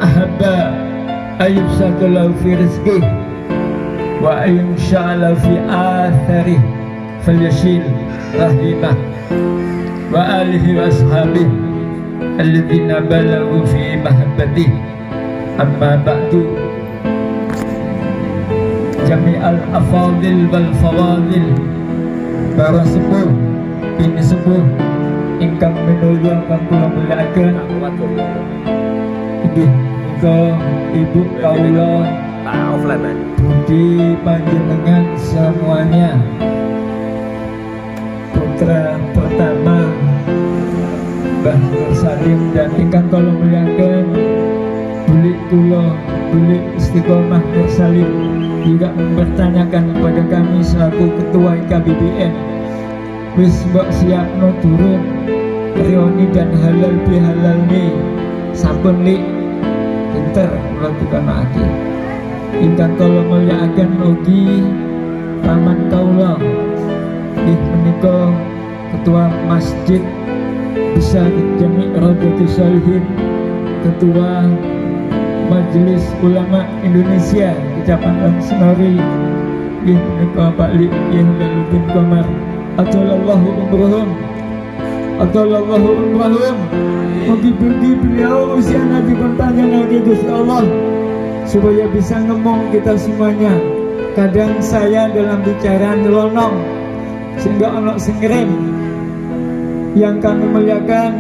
ahabba ayyubsatalahu fi rizqih wa ayyumsha'ala fi atharih falyashil rahimah wa alihi wa ashabih alladhina balagu fi mahabbatih. Amma ba'du, jami'al afadil wal fawadil, para sepuh bini sepuh ingkang minulya kang kula mulyakaken, inggih menika ibu kawula budi panjenengan semuanya, putra pertama Mbah Nur Salim, dan ingkang kula mulyakaken Buli kula, Buli Istiqomah Nur Salim juga mempertanyakan kepada kami selaku ketua IKBBN, wis mbok siapno turun reoni dan halal bihalal nih sampun li pinter kula dikanakake. Ingkang kula mulyakaken ugi paman kawula nggih menika ketua Masjid Besar Jami' Rodatus Shalihin, ketua Majelis Ulama Indonesia Kecamatan Senori, nggih menika Pak Li Halaluddin Qomar, atolallahu umrohum, atolallahu umrohum. Mugi-mugi beliau usianya diperpanjang lagi Gusti Allah supaya bisa ngomong kita semuanya. Kadang saya dalam bicara nyelonong sehingga ono sengrim. Yang kami muliakan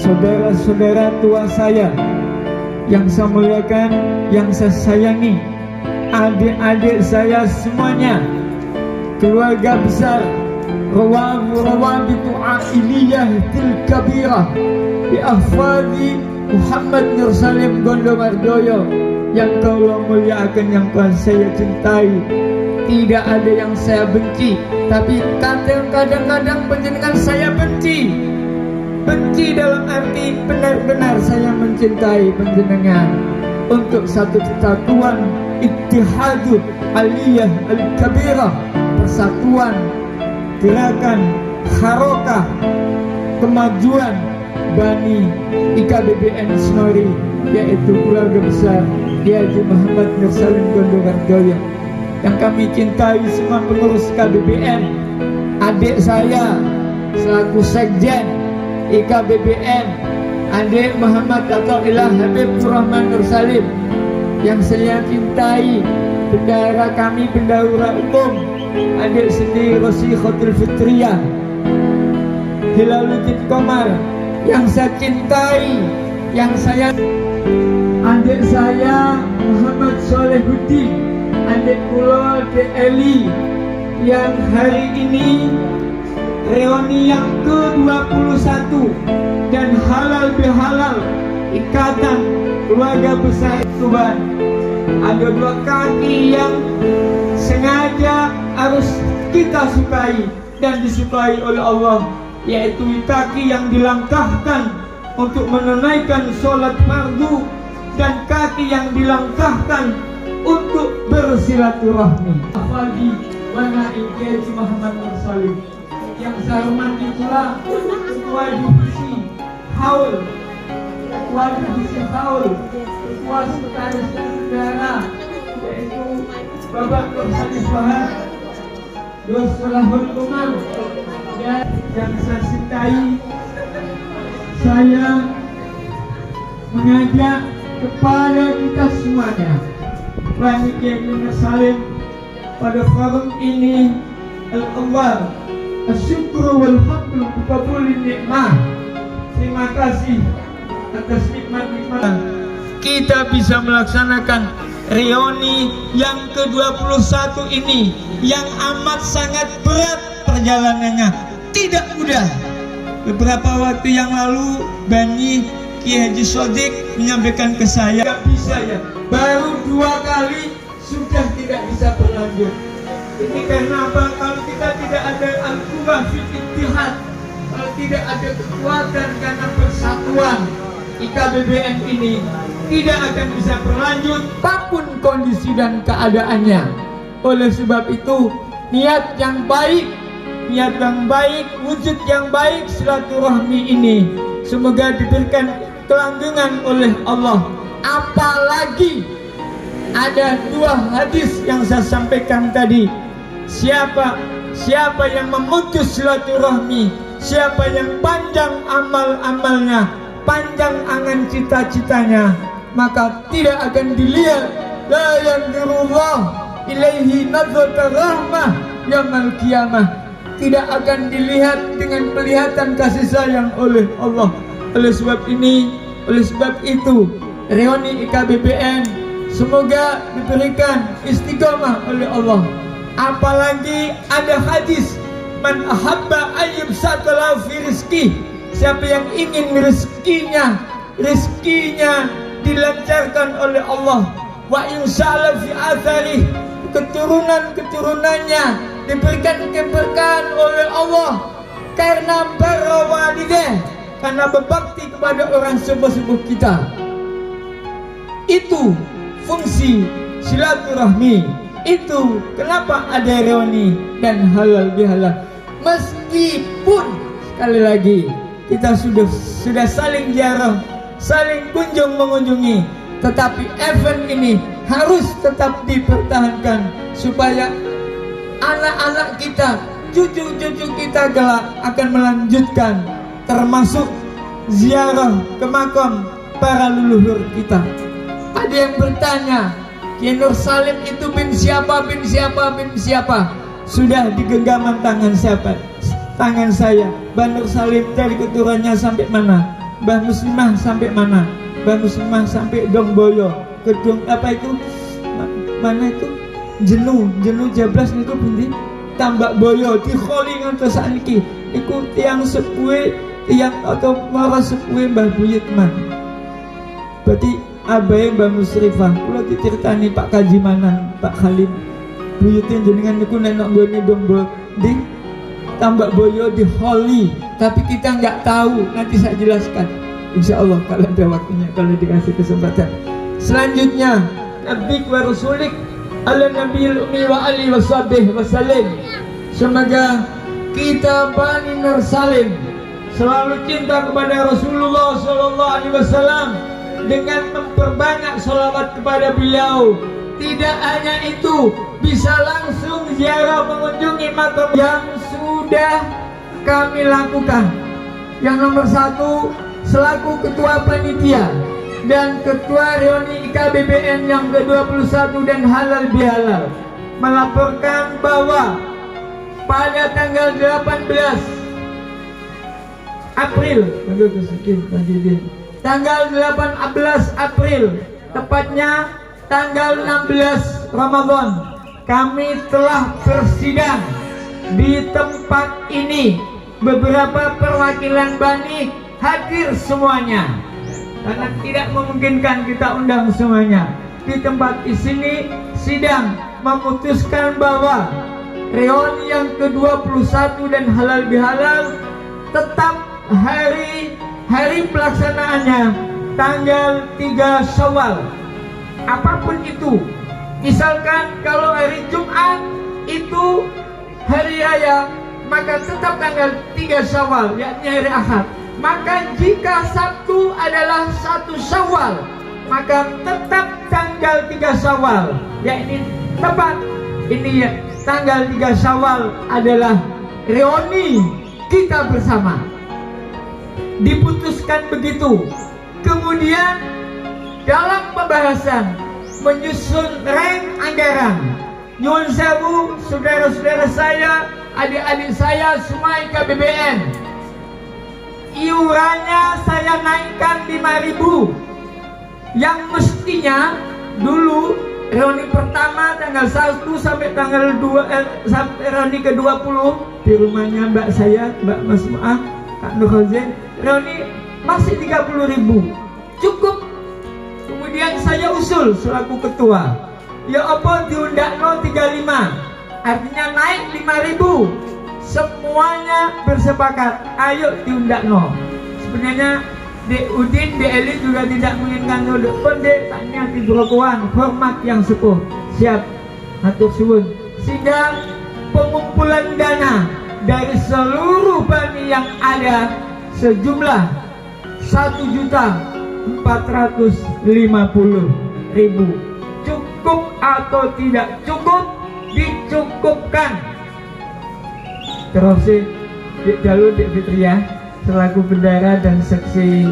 saudara-saudara tua saya, yang saya muliakan, yang saya sayangi, adik-adik saya semuanya, keluarga besar Rawabitu Ailiyah Til Kabirah di ahfadi Muhammad Nur Salim Gondomardoyo, yang kau muliakan, yang kau saya cintai. Tidak ada yang saya benci, tapi kadang-kadang panjenengan saya benci. Benci dalam arti benar-benar saya mencintai panjenengan untuk satu kesatuan Ittihadu Aliyah Al-Kabirah, persatuan gerakan harokah kemajuan Bani IKBBN Senori, yaitu keluarga besar Kiai Haji Muhammad Nur Salim Gondomardoyo, yang kami cintai semua pengurus KBBN, adik saya selaku sekjen IKBBN, adik Muhammad Athaillah Habib Rahman Nur Salim, yang saya cintai bendahara kami, bendahara umum adik sendiri Rosi Khotul Fitriyah Halaluddin Qomar, yang saya cintai, yang saya adik saya Muhammad Solehuddin, adik kula De Eli, yang hari ini reuni yang ke-21 dan halal bihalal ikatan keluarga besar Tuban. Ada dua kaki yang sengaja harus kita sukai dan disukai oleh Allah, yaitu kaki yang dilangkahkan untuk menunaikan sholat fardu dan kaki yang dilangkahkan untuk bersilaturahmi. Afadi Wana Kiai Muhammad Nur Salim, yang saya hormati pula Ketua Divisi Haul, Ketua Divisi Haul, Ketua Sekretaris Negara, yaitu Bapak Nur Salim Bahar, Dosolahul Umar, dan yang saya cintai. Saya mengajak kepada kita semuanya, Bani Kiai Nur Salim, pada forum ini al-awwal asyukru wal hamdu biqabulin nikmah. Terima kasih atas nikmat-nikmat kita bisa melaksanakan reuni yang ke-21 ini, yang amat sangat berat perjalanannya, tidak mudah. Beberapa waktu yang lalu Bani Kiai Haji Sodik menyampaikan ke saya, tidak bisa ya, baru 2 kali sudah tidak bisa berlanjut. Ini karena apa? Kalau kita tidak ada al-quwah fil ittihad, kalau tidak ada kekuatan karena persatuan IKBBN ini, tidak akan bisa berlanjut apapun kondisi dan keadaannya. Oleh sebab itu, niat yang baik, wujud yang baik silaturahmi ini semoga diberikan kelanggengan oleh Allah Apalagi ada dua hadis yang saya sampaikan tadi. Siapa yang memutus silaturahmi, siapa yang panjang amal-amalnya, panjang angan cita-citanya, maka tidak akan dilihat la yanzurullah ilaihi nazrata rahmah yaumil qiyamah. Tidak akan dilihat dengan pelihatan kasih sayang oleh Allah. Oleh sebab itu, reuni IKBBN semoga diberikan istiqamah oleh Allah. Apalagi ada hadis, man ahabba ayyub satala fi rizki, siapa yang ingin rizkinya dilancarkan oleh Allah, wa insyaallah fi athari, keturunannya diberikan keberkahan oleh Allah karena barawalideh, karena berbakti kepada orang sepuh-sepuh kita. Itu fungsi silaturahmi. Itu kenapa ada reuni dan halal bihalal. Meskipun sekali lagi kita sudah saling ziarah, saling kunjung mengunjungi, tetapi event ini harus tetap dipertahankan supaya anak-anak kita, cucu-cucu kita kelak akan melanjutkan, termasuk ziarah ke makam para leluhur kita. Ada yang bertanya, Kiai Nur Salim itu bin siapa? Sudah di genggaman tangan siapa? Tangan saya. Mbah Nur Salim dari keturunannya sampai mana? Mbah Muslimah sampai mana? Mbah Muslimah sampai Dongboyo. Gedung apa itu? Mana itu? Jenuh jablas niku pundi? Tambak Boyo di kholi ngantos sakniki. Iku tiang sepuhe, tiang atau para sepuhe Mbah Buyutman. Berarti abahe Mbah Musrifah. Kula diceritani Pak Kaji Manang, Pak Khalim. Buyutin jenengan niku nek nggone Dongboyo di Tambak Boyo di kholi. Tapi kita nggak tahu, nanti saya jelaskan. Insya Allah kalau ada waktunya, kalau dikasih kesempatan. Selanjutnya, Nabiq wa Rasulik ala Nabiul Ummi wa Ali wa sahbihi wa salim. Semoga kita Bani Nur Salim selalu cinta kepada Rasulullah Sallallahu Alaihi Wasallam dengan memperbanyak sholawat kepada beliau. Tidak hanya itu, bisa langsung ziarah mengunjungi makam yang sudah kami lakukan. Yang nomor satu, selaku ketua panitia dan ketua reuni IKBBN yang ke-21 dan halal bihalal, melaporkan bahwa pada tanggal 18 April tanggal 18 April, tepatnya tanggal 16 Ramadan, kami telah bersidang di tempat ini. Beberapa perwakilan Bani hadir semuanya, karena tidak memungkinkan kita undang semuanya. Di tempat di sini sidang memutuskan bahwa reuni yang ke-21 dan halal bihalal tetap hari pelaksanaannya tanggal 3 Syawal. Apapun itu, misalkan kalau hari Jumat itu hari raya, maka tetap tanggal 3 Syawal, yakni hari Ahad. Maka jika Sabtu adalah 1 Syawal, maka tetap tanggal 3 Syawal, yakni tepat ini ya, tanggal 3 Syawal adalah reuni kita bersama. Diputuskan begitu. Kemudian dalam pembahasan menyusun reng anggaran, nyuwun sewu saudara-saudara saya, adik-adik saya semua IKBBN, iurannya saya naikkan 5.000. Yang mestinya dulu reuni pertama tanggal 1 sampai tanggal 2 sampai reuni ke-20 di rumahnya mbak saya, Mbak Masmu'ah, Kak Nur Hozen, reuni masih 30.000 cukup. Kemudian saya usul selaku ketua, ya apa diundakno 35, artinya naik 5.000. Semuanya bersepakat, ayo diundakno. Sebenarnya Dek Udin, Dek Eli juga tidak menginginkan duduk pun, Dek tanya di Brokowan, hormat yang sepuh, siap, hatur suwun. Sehingga pengumpulan dana dari seluruh Bani yang ada sejumlah 1.000.000 450.000. Cukup atau tidak cukup? Dicukupkan. Terus jalur Dik Fitria selaku bendara dan seksi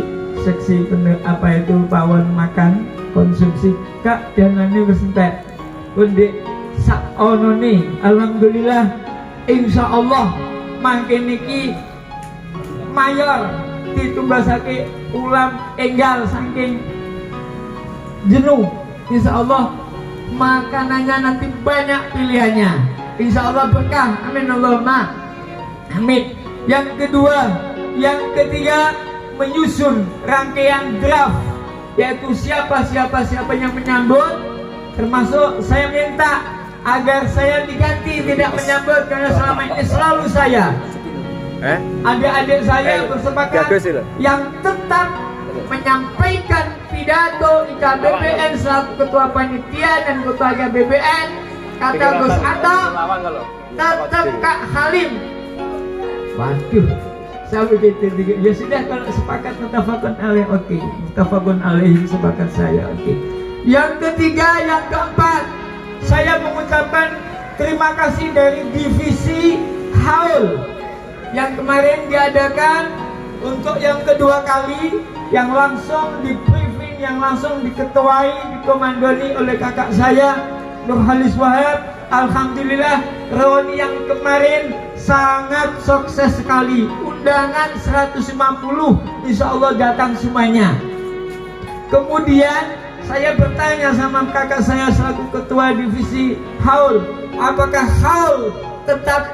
apa itu pawon makan konsumsi kak danane wis entek. Undik sak ono nih, alhamdulillah insyaallah mangke niki mayor ditumbasake ulam enggal saking jenuh. Insyaallah makanannya nanti banyak pilihannya. Insyaallah berkah. Amin Allahumma amin. Yang kedua, yang ketiga menyusun rangkaian draft, yaitu siapa yang menyambut, termasuk saya minta agar saya diganti tidak menyambut karena selama ini selalu saya. Adik-adik saya bersepakat yang tetap menyampaikan pidato IKBBN selaku ketua panitia dan ketua IKBBN kata Gus Ato tetap Kak Halim. Waduh, saya begitu. Ya sudah, kalau sepakat mutafakun alaih, oke. Mutafakun alaih sepakat saya, oke. Yang ketiga, yang keempat, saya mengucapkan terima kasih dari divisi Haul yang kemarin diadakan untuk yang kedua kali, yang langsung di briefing, yang langsung diketuai, dikomandoi oleh kakak saya Nurhalis Wahab. Alhamdulillah reuni yang kemarin sangat sukses sekali. Undangan 150, insya Allah datang semuanya. Kemudian saya bertanya sama kakak saya selaku ketua divisi Haul, apakah Haul tetap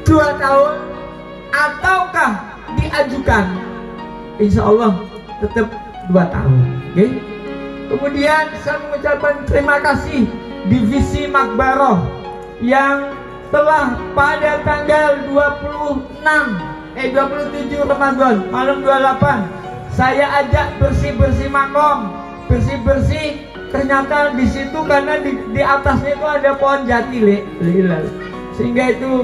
2 tahun ataukah diajukan? Insya Allah tetap 2 tahun. Okay? Kemudian saya mengucapkan terima kasih divisi Makbaroh yang telah pada tanggal 27 Ramadan malam 28 saya ajak bersih-bersih makom, bersih-bersih. Ternyata di situ karena di atasnya itu ada pohon jati sehingga itu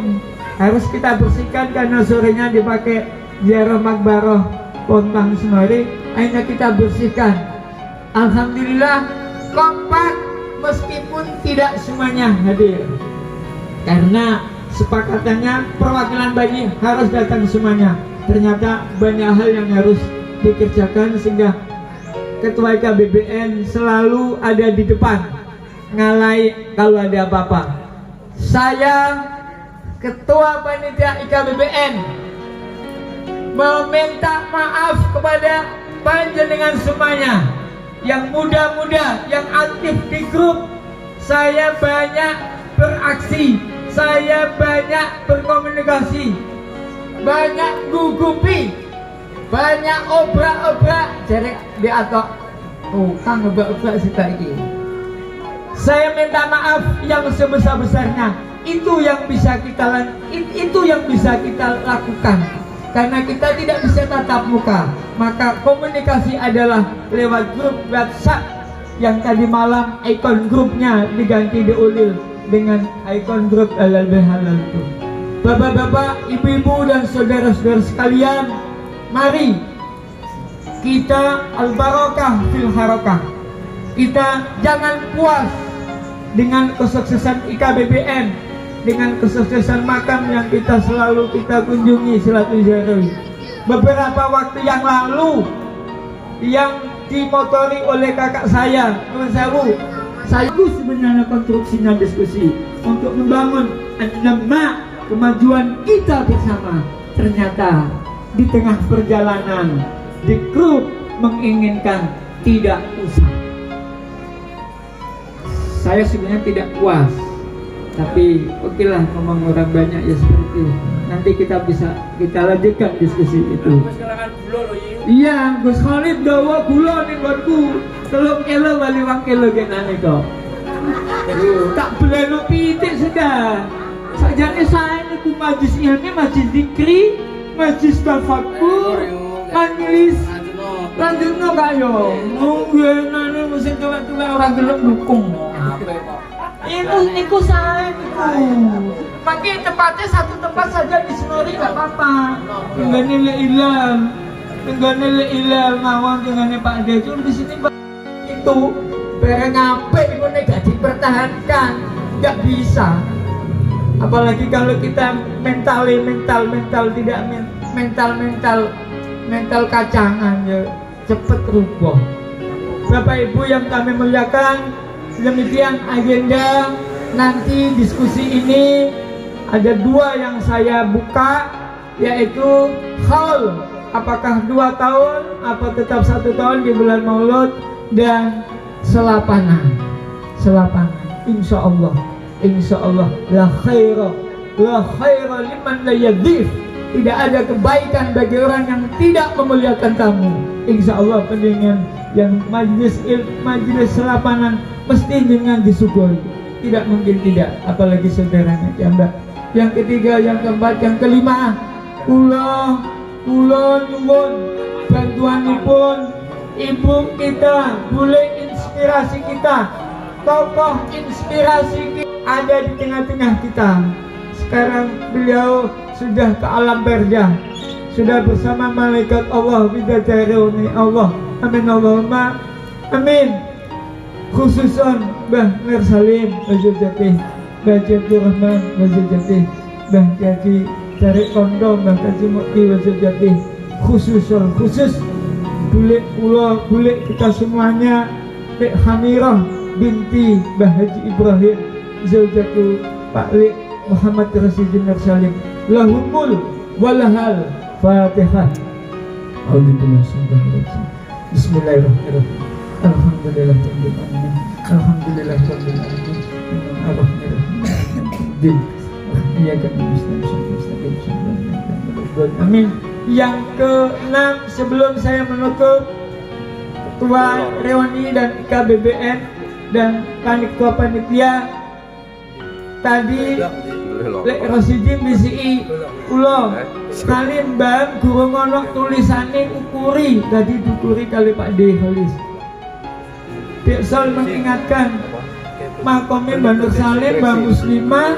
harus kita bersihkan karena sorenya dipakai ziarah Makbaroh Pontang Semari, akhirnya kita bersihkan. Alhamdulillah kompak meskipun tidak semuanya hadir karena sepakatannya perwakilan Banyi harus datang semuanya. Ternyata banyak hal yang harus dikerjakan sehingga ketua IKBBN selalu ada di depan ngalai kalau ada apa-apa. Saya ketua panitia IKBBN meminta maaf kepada panjenengan semuanya yang muda-muda, yang aktif di grup. Saya banyak beraksi, saya banyak berkomunikasi, banyak gugupi, banyak obrak-obrak. Jadi diatok, kang obrak-obrak sita iki. Saya minta maaf yang sebesar-besarnya. Itu yang bisa kita lakukan. Karena kita tidak bisa tatap muka, maka komunikasi adalah lewat grup WhatsApp yang tadi malam ikon grupnya diganti diulil dengan ikon grup halal bihalal itu. Bapak-bapak, ibu-ibu dan saudara-saudara sekalian, mari kita al-barakah fil harakah. Kita jangan puas dengan kesuksesan IKBBN, dengan kesuksesan makam yang selalu kita kunjungi selalu ziarahi. Beberapa waktu yang lalu yang dimotori oleh kakak saya, saya sebenarnya konstruksinya diskusi untuk membangun nama kemajuan kita bersama. Ternyata di tengah perjalanan di grup menginginkan tidak usah. Saya sebenarnya tidak puas, tapi oke lah, ngomong orang banyak ya seperti itu. Nanti kita lanjutkan diskusi itu. Iya, Gus Khalid gawa gula nih buatku 3 kilo bali 1 kilo genane kok. Tak beleno pitik sudah. Sajane saya niku majlis ilmi, majlis zikri, majlis tafakur, majelis lanjutno kayo. Munggenane mesti tuwek-tuwek ora gelem dukung. Iku saya pakai tempatnya satu tempat saja di Senori nggak apa-apa. Nggak nilai ilang. Nenggone ilal mawon dengan Pak Dejo di sini itu bareng apik ngono gak dipertahankan, nggak bisa. Apalagi kalau kita mental tidak mental kacangan ya cepet rubah. Bapak Ibu yang kami muliakan, demikian agenda nanti diskusi ini. Ada dua yang saya buka, yaitu haul apakah 2 tahun apa tetap 1 tahun di bulan Maulud, dan selapanan insya Allah la khaira liman la yadhif, tidak ada kebaikan bagi orang yang tidak memuliakan tamu. Insya Allah pendengar yang majlis selapanan mesti dengan disyukuri, tidak mungkin tidak, apalagi saudaranya jamba. Yang ketiga, yang keempat, yang kelima, kula nyuwun bantuanipun ibu kita, boleh inspirasi kita, tokoh inspirasi kita ada di tengah-tengah kita. Sekarang beliau sudah ke alam barzah, sudah bersama malaikat Allah, bidadari Allah. Amin Allahumma amin. Khususan Mbah Nur Salim Wajibjati, Mbah Abdul Rahman Wajibjati, Mbah Haji Tarik Kondo, Mbah Haji Mukti Wajibjati, khusus boleh kita semuanya, Pak Hamirah binti Mbah Haji Ibrahim Zaujatu Pak Lek Muhammad Rasidin Nur Salim, lahumul walahal Fatihah. Bismillahirrahmanirrahim. Alhamdulillahirabbil alamin. Alhamdulillahirabbil alamin. Arrahmanirrahim. Iyyaka na'budu wa amin. Yang ke-6, sebelum saya menutup, Ketua Rewani dan KBBN dan Ketua Panitia tadi Lek Rosidin BCI ulo Salim Bang guru ngono tulisannya ukuri, tadi dukuri kali Pak D Khalis. Sol mengingatkan makomnya Mbak Nur Salim, Mbak Muslimah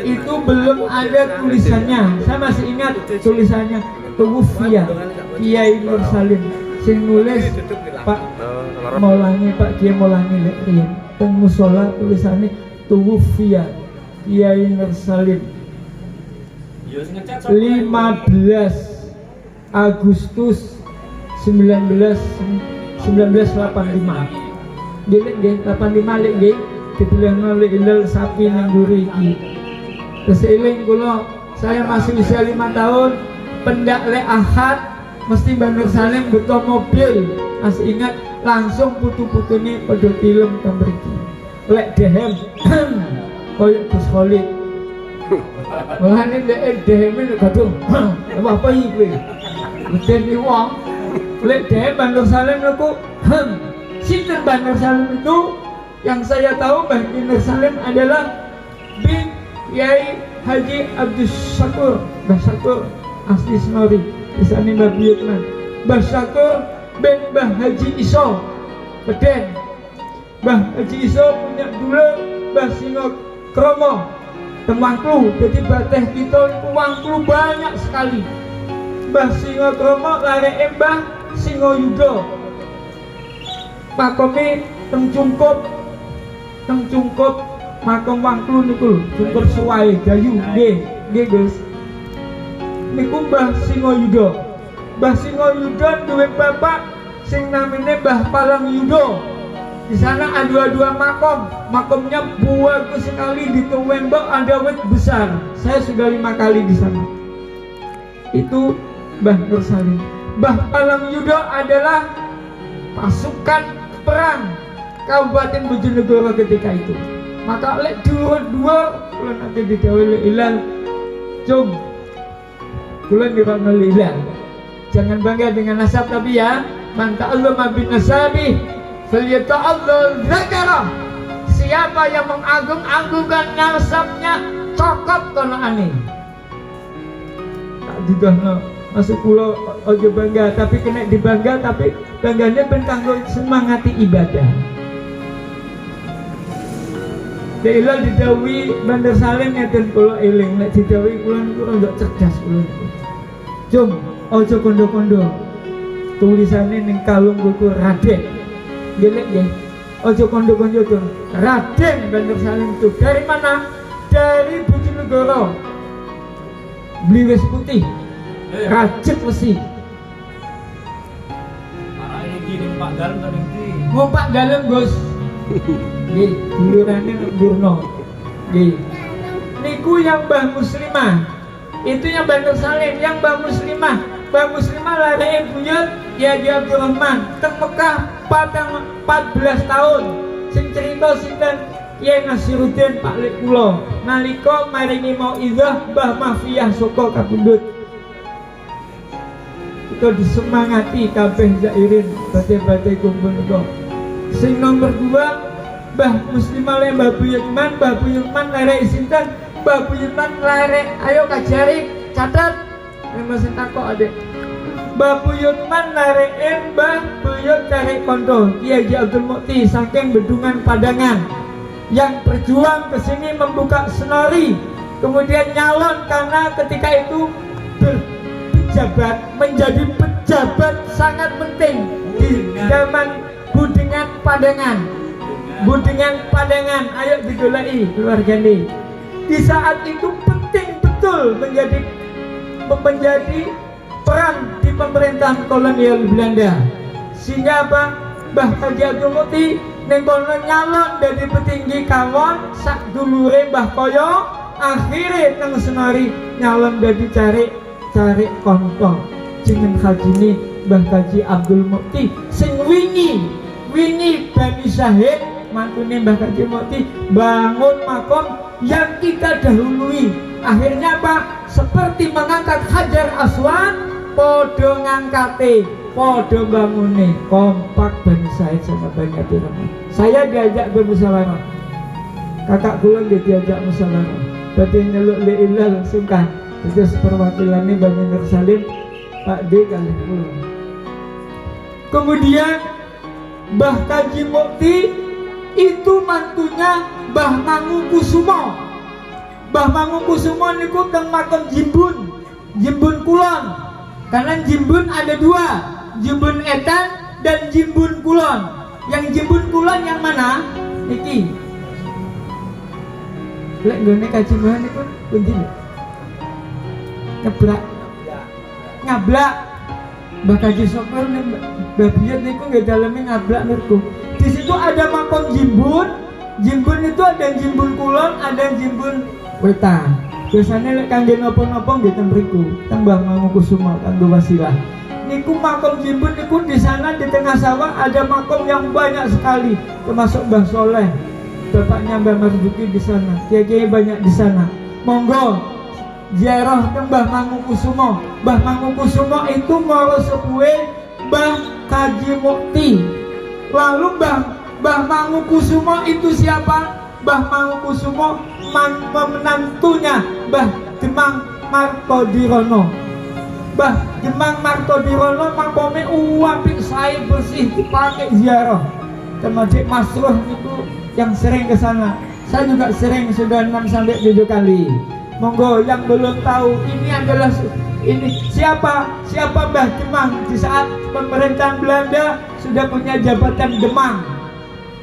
itu belum ada tulisannya. Saya masih ingat tulisannya Tuwufia Kiai Nur Salim, sing nulis Pak Maulani, Pak Kiai Maulani lek riyen teng musala tulisannya Tuwufia Kiai Nur Salim 15 Agustus 1985. Dilek nggih 85 lek nggih dipilihno lek ilal sapi nang mburi iki. Terus eling kula saya masih usia 5 tahun, pendak lek Ahad mesti Mbak Nur Salim butuh mobil. Masih ingat langsung putu-putune padha film teng mriki. Lek dehem koyo Gus Khalid. Mulane lek dehem kadung apa iki kowe? Mesti wong lek dehem Mbak Nur Salim niku sinten Mbah Nur Salim itu? Yang saya tahu Mbah Nur Salim adalah bin Kiai Haji Abdus Syakur, Mbah Syakur asli Senori, disani Mbah Buyutman. Mbah Syakur bin Mbah Haji Iso Peden. Mbah Haji Iso punya dulu Mbah Singo Kromo Temangklu, jadi bateh kita Temangklu banyak sekali. Mbah Singo Kromo lare Mbah Singo Yudo, makome teng cungkup makom Wangklu niku cungkup suwai gayu nggih Gus. Niku Mbah Singo Yudo. Mbah Singo Yudo duwe bapak sing namine Mbah Palang Yudo. Di sana ada 2 makomnya bagus sekali, di Tuwembok ada wit besar. Saya sudah 5 kali di sana. Itu Mbah Nur Salim. Mbah Palang Yudo adalah pasukan perang Kabupaten Bojonegoro ketika itu. Maka oleh dua bulan nanti didawai ilal cum bulan dipanggil ilal. Jangan bangga dengan nasab, tapi ya man ta'allama bin nasabi falyata'allal zakara. Siapa yang mengagung-agungkan nasabnya cokot kono aneh. Tak didahno masuk pulau ojo bangga, tapi kena dibangga, tapi bangganya ben kanggo semangati ibadah. Ilal didawi Bandar Salim ngeten kula eling, nek didawi kula niku rada cerdas kula niku. Jom ojo kondo-kondo. tulisannya ning kalung buku Raden. Gelek nggih. Ojo kondo-kondo tuh. Raden Banjar Salim itu dari mana? Dari Bojonegoro. Beli wis putih. Rajit besi. Arah ini gini Pak Galem kan ini. Ngompak Galem, Gus. Nggih, dulurane nek Durno. Nggih. Niku yang Mbah Muslimah. Itu yang Banjar Salim, yang Mbah Muslimah. Mbah Muslimah lari buyut ya Abdurrahman teng Mekah 14 tahun. Sing cerita sinten Kyai Nasiruddin Pak Lek kula nalika maringi mauizah Mbah Mahfiyah saka kapundhut. Kita disemangati kabeh zairin bate-bate kumpul niku. Sing nomor 2 Mbah Muslimah le Mbah Buyutman lerek sinten? Mbah Buyutman lerek ayo kajari catat. Masih takok adek. Mbah Buyutman narekin Mbah Buyut tarik kondo Kiai Haji Abdul Mukti saking Bendungan Padangan yang berjuang ke sini membuka senori, kemudian nyalon karena ketika itu berpejabat, menjadi pejabat sangat penting di zaman Budengan Padangan. Budengan Padangan, ayo digoleki keluarga ini. Di saat itu penting betul menjadi peran di pemerintahan kolonial Belanda, sehingga apa? Mbah Haji Abdul Mukti ning kono nyalon dari petinggi kawon sak dulure Mbah Koyo, akhire teng Senari nyalon dari cari konto jeneng hajine Mbah Haji Abdul Mukti sing wingi Bani Syahid mantune Mbah Haji Mukti bangun makom yang kita dahului. Akhirnya apa? Seperti mengangkat Hajar Aswad, podo ngangkate, podo bangune, kompak Bani Syahid sama Bani Abdurrahman. Saya diajak bermusyawarah, kakak kula diajak musyawarah. Berarti nyeluk li'illah langsung kan. Itu perwakilannya Bani Nur Salim, Pak D kali kula. Kemudian Mbah Haji Mukti itu mantunya Mbah Mangunkusumo. Mbah Mangunkusumo niku teng makam Jimbun Kulon. Karena Jimbun ada 2, Jimbun Etan dan Jimbun Kulon. Yang Jimbun Kulon yang mana? Niki. Lek nggone kaji mbah niku pundi? Ngablak. Mbah Kaji Sopir nih Mbah Biyut niku nggih daleme ngablak niku. Di situ ada makam Jimbun itu ada Jimbun Kulon, ada Jimbun Wetan. Biasanya lek kangge napa-napa nggih ten mriku, teng Mbah Mangunkusumo kanggo wasilah. Niku makam Jimbun niku di sana di tengah sawah ada makam yang banyak sekali, termasuk Mbah Soleh. Bapaknya Mbah Marzuki di sana. Kiai-kiai banyak di sana. Monggo ziarah ke Mbah Mangunkusumo. Mbah Mangunkusumo itu moro sepuhe Mbah Haji Mukti. Lalu Mbah Mangunkusumo itu siapa? Mbah Mangunkusumo menantunya Mbah Demang Martodirono. Mbah Demang Martodirono makome apik sae bersih dipakai ziarah. Termasuk Masruh itu yang sering ke sana. Saya juga sering, sudah 6 sampai 7 kali. Monggo yang belum tahu ini adalah siapa Mbah Demang. Di saat pemerintahan Belanda sudah punya jabatan Demang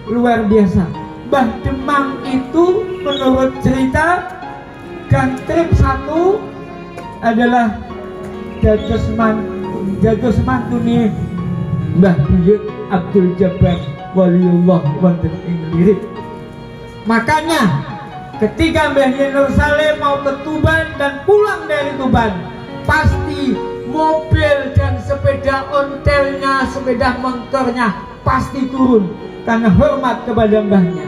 luar biasa. Mbah Demang itu menurut cerita Gantrip 1 adalah dados mantune Mbah Buyut Abdul Jabbar Waliullah wonten ing Lirik. Makanya ketika Mbah Nur Salim mau ke Tuban dan pulang dari Tuban, pasti mobil dan sepeda ontelnya, sepeda motornya pasti turun karena hormat kepada mbahnya.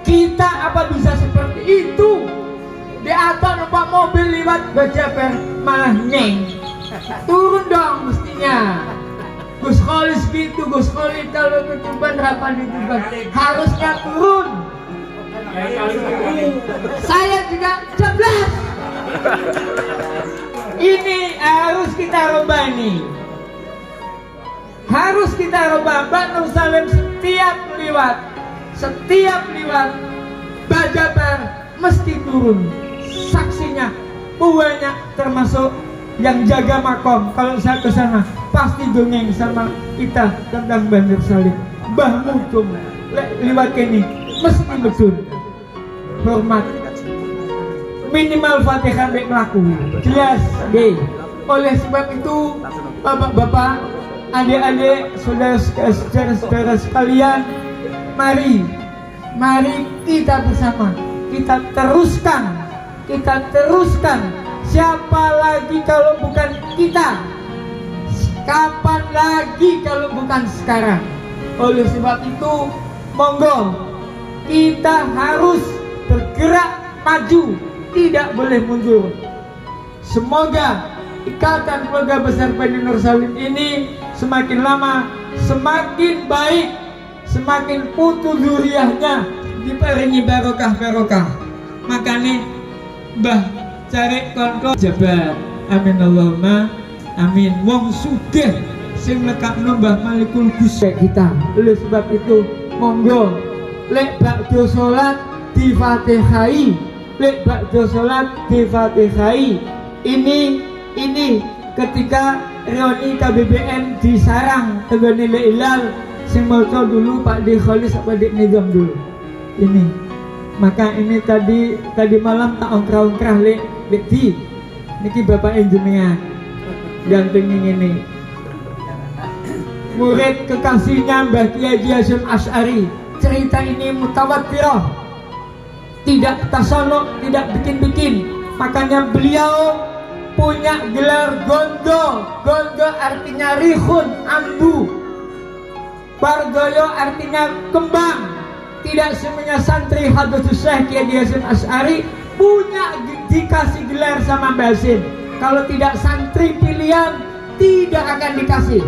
Kita apa bisa seperti itu? Di atas numpak mobil lewat Bajaber malah nyeng. Turun dong mestinya. Gus Kholis gitu, Gus Kholis kalau ke Tuban rapat di Tuban harusnya turun. Saya juga 11. Ini harus kita rubah nih. Harus kita rubah. Mbah Nur Salim setiap lewat Bajaber mesti turun. Saksinya banyak termasuk yang jaga makom. Kalau saya ke sana pasti dongeng sama kita tentang Mbah Nur Salim. Mbah Mucung liwat kene mesti betul hormat. Minimal Fatihah baik melaku. Jelas deh. Oleh sebab itu bapak-bapak, adik-adik, saudara-saudara sekalian, mari kita bersama, kita teruskan. Siapa lagi kalau bukan kita? Kapan lagi kalau bukan sekarang? Oleh sebab itu, monggo kita harus bergerak maju, tidak boleh mundur. Semoga ikatan keluarga besar Bani Nur Salim ini semakin lama semakin baik, semakin putu dzurriahnya diparingi barokah. Makanya Mbah cari konco jabat. Amin Allahumma amin. Wong sugih sing lekakno Mbah Malikul Gusti kita. Oleh sebab itu monggo lek bakdo salat difatihai, ini ketika reuni KBBN disarang tegone Ilal sing maca dulu Pak D Khalis apa Dik Nizam dulu ini. Maka ini tadi malam tak ongkrah lek di niki bapak jenengan ganteng ini murid kekasihnya Mbah Kiai Hasyim Asy'ari. Cerita ini mutawatirah, tidak tasaluk, tidak bikin-bikin. Makanya beliau punya gelar gondo artinya rihun, ambu. Bargoyo artinya kembang. Tidak semuanya santri Hadratus Syekh Kiai Hasyim Asy'ari punya dikasih gelar sama Mbah Hasyim. Kalau tidak santri pilihan tidak akan dikasih.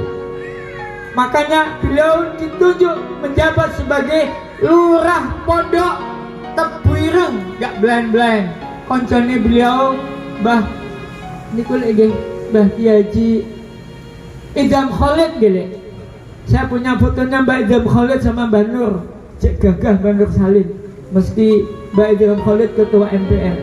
Makanya beliau ditunjuk menjabat sebagai lurah pondok Tebuireng, gak belain-belain. Koncone beliau Mbah nikul ege Mbah Kiai Idham Khalid gile. Saya punya fotonya Mbah Idham Khalid sama Mbah Nur. Cek gagah Mbah Nur Salim. Meski Mbah Idham Khalid ketua MPR.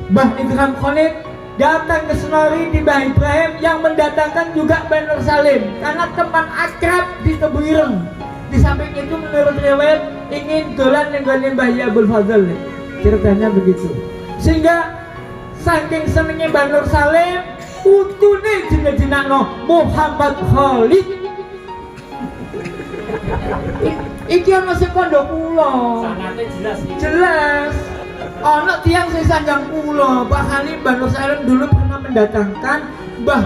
Mbah Idham Khalid datang ke Senori di Mbah Ibrahim, yang mendatangkan juga Mbah Nur Salim karena teman akrab di Tebuireng. Di samping itu menurut riwayat ingin dolan nenggone Mbah Abdul Fadl. Ceritanya begitu. Sehingga saking senengnya Mbah Nur Salim, utune jeneng-jenengno Muhammad Khalid. Iki ana sing kandha kula. Sanate Jelas. Ono tiang sing sanjang kula, bahkan Mbah Nur Salim dulu pernah mendatangkan Mbah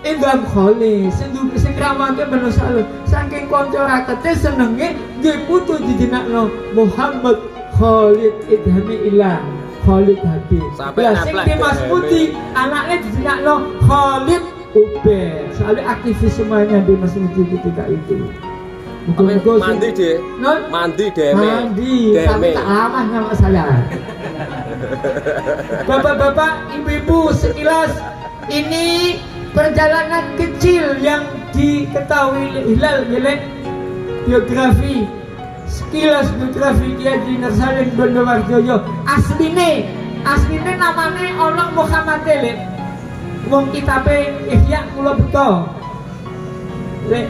Idham Khalid sing kramake Mbah Nur Salim. Saking kanca rakete senenge nggih putu dijenengno Muhammad Khalid Idhami Ilah Khalid Habib. Lah sing Mas Putih anaknya dijenengno Khalid Uber. Soalnya aktivis semuanya di Mas Putih ketika itu. Mandi deh, mandi tapi tak lama sama saya. Bapak-bapak, ibu-ibu, sekilas ini perjalanan kecil yang diketahui Hilal Gelek biografi, sekilas biografi Kiai Nur Salim Bondowardoyo. Asline namanya orang Muhammad Lek. Wong kitabe Ihya kula beto. Lek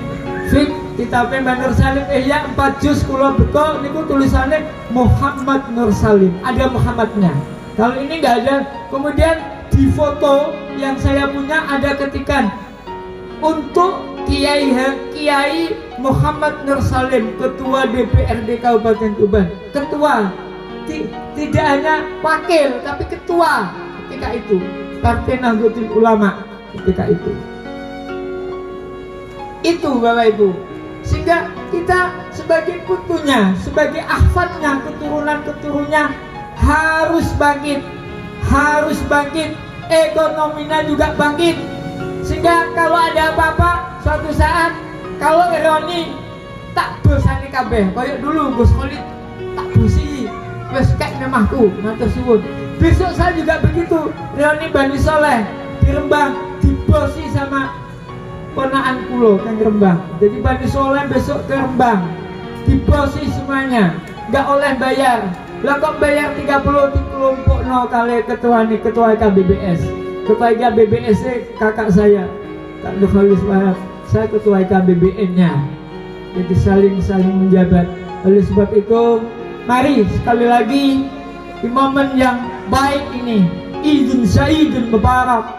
fik kitabe Mbah Nur Salim Ihya 4 juz kula beto niku tulisannya Muhammad Nur Salim. Ada Muhammadnya. Kalau ini enggak ada. Kemudian di foto yang saya punya ada ketikan untuk Kiai Muhammad Nur Salim, Ketua DPRD Kabupaten Tuban. Ketua, tidak hanya wakil tapi ketua ketika itu. Partai Nahdlatul Ulama ketika itu. Itu Bapak Ibu. Sehingga kita sebagai putunya, sebagai ahfadnya, keturunan-keturunnya harus bangkit. Ekonominya juga bangkit. Sehingga kalau ada apa-apa suatu saat, kalau ironi tak bosani kabeh kayak dulu Gus Khalid tak bosi wis kek nemahku matur suwun. Besok saya juga begitu, reuni Bani Soleh di Rembang dibosi sama ponaan kulo kan Rembang. Jadi Bani Soleh besok ke Rembang dibosi semuanya, nggak oleh bayar. Lah kok bayar 30 dikelompok no kali ketua KBBS. Ketua BBS kakak saya, Kak Nurholis Wahab. Saya ketua BBN-nya. Jadi saling menjabat. Oleh sebab itu, mari sekali lagi di momen yang baik ini, Idul Sa'idul Mubarak,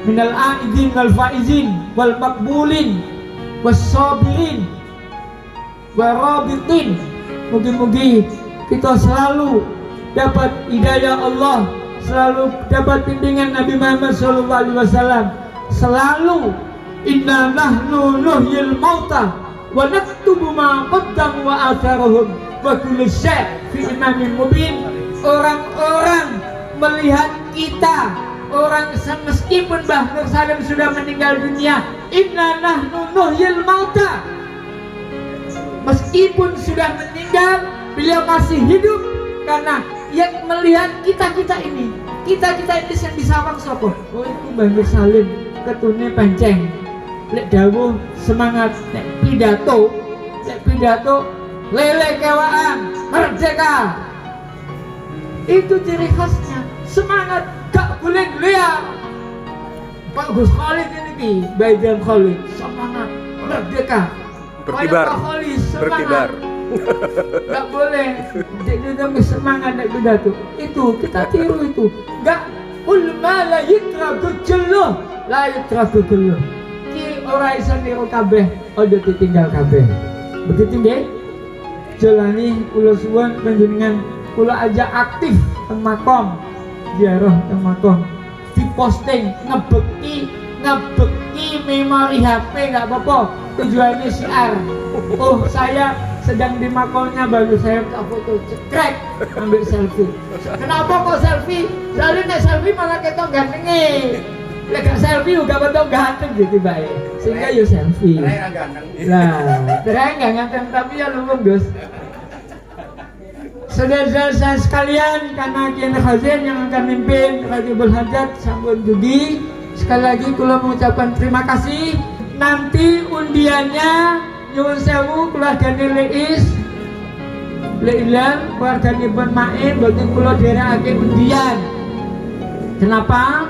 minal a'idin wal faizin wal makbulin was sabirin wal rabitin. Mugi-mugi kita selalu dapat hidayah Allah, selalu dapat bimbingan Nabi Muhammad SAW, selalu inna nahnu nuhyil mauta wa naktubu ma qaddamu wa atharuhum wa kullu syai' fi imamin mubin. Orang-orang melihat kita, orang meskipun Mbah Nur Salim sudah meninggal dunia, inna nahnu nuhyil mauta, meskipun sudah meninggal, beliau masih hidup karena yang melihat kita ini yang disawang sopo. Oh itu Mbah Nur Salim ketune panceng. Lek dawuh semangat, nek pidato lele kewaan merdeka. Itu ciri khasnya, semangat gak boleh liar. Pak Gus Khalid ini Baidan Khalid, semangat merdeka. Berkibar, berkibar. Gak boleh jadi semangat nek pidato. Itu kita tiru itu. Gak ulma la yitraku jello, la yitraku jello. Ki ora iso niru kabeh, ojo ditinggal kabeh. Begitu nggih? Jalani kula suwun panjenengan kula aja aktif teng makom, ziarah teng makom, diposting ngebeki memori HP nggak apa-apa, tujuannya syiar. Oh saya sedang di makomnya, baru saya foto cekrek ambil selfie. Kenapa kok selfie? Soalnya nek selfie malah ketok gantenge. Lek selfie juga betul ganteng gitu bae. Sehingga yo selfie. Nah, terang nggak ganteng tapi ya luwung Gus. Saudara-saudara sekalian, karena Kiai Khazin yang akan mimpin Rajabul Hajat sampun dugi, sekali lagi kula mengucapkan terima kasih. Nanti undiannya nyuwun sewu keluargane Leis, Leilan, keluargane Pun Main, boten kula dherekake undian. Kenapa?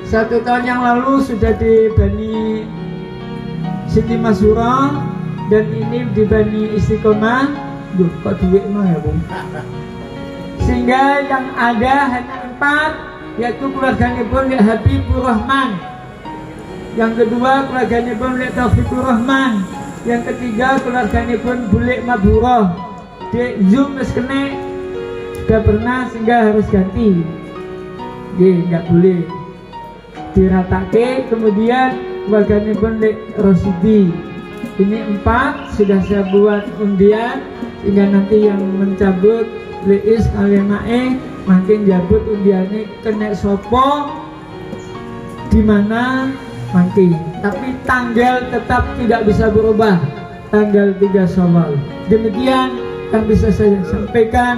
1 tahun yang lalu sudah di Bani Siti Masura dan ini di Bani Istiqomah. Duh, kok duit mah ya Bung? Sehingga yang ada hanya 4, yaitu keluarganya pun Lek Habibur Rahman, yang kedua keluarganya pun Lek Taufikur Rahman, yang ketiga keluarganya pun Bulik Maburoh. Di Zoom mes kene sudah pernah sehingga harus ganti. Nggak boleh diratake. Kemudian keluarganya pun Lek Rosidi. Ini 4 sudah saya buat undian, sehingga nanti yang mencabut Leis Kalemae makin jabut undiannya kena sopo di mana makin. Tapi tanggal tetap tidak bisa berubah, tanggal 3 Syawal. Demikian yang bisa saya sampaikan.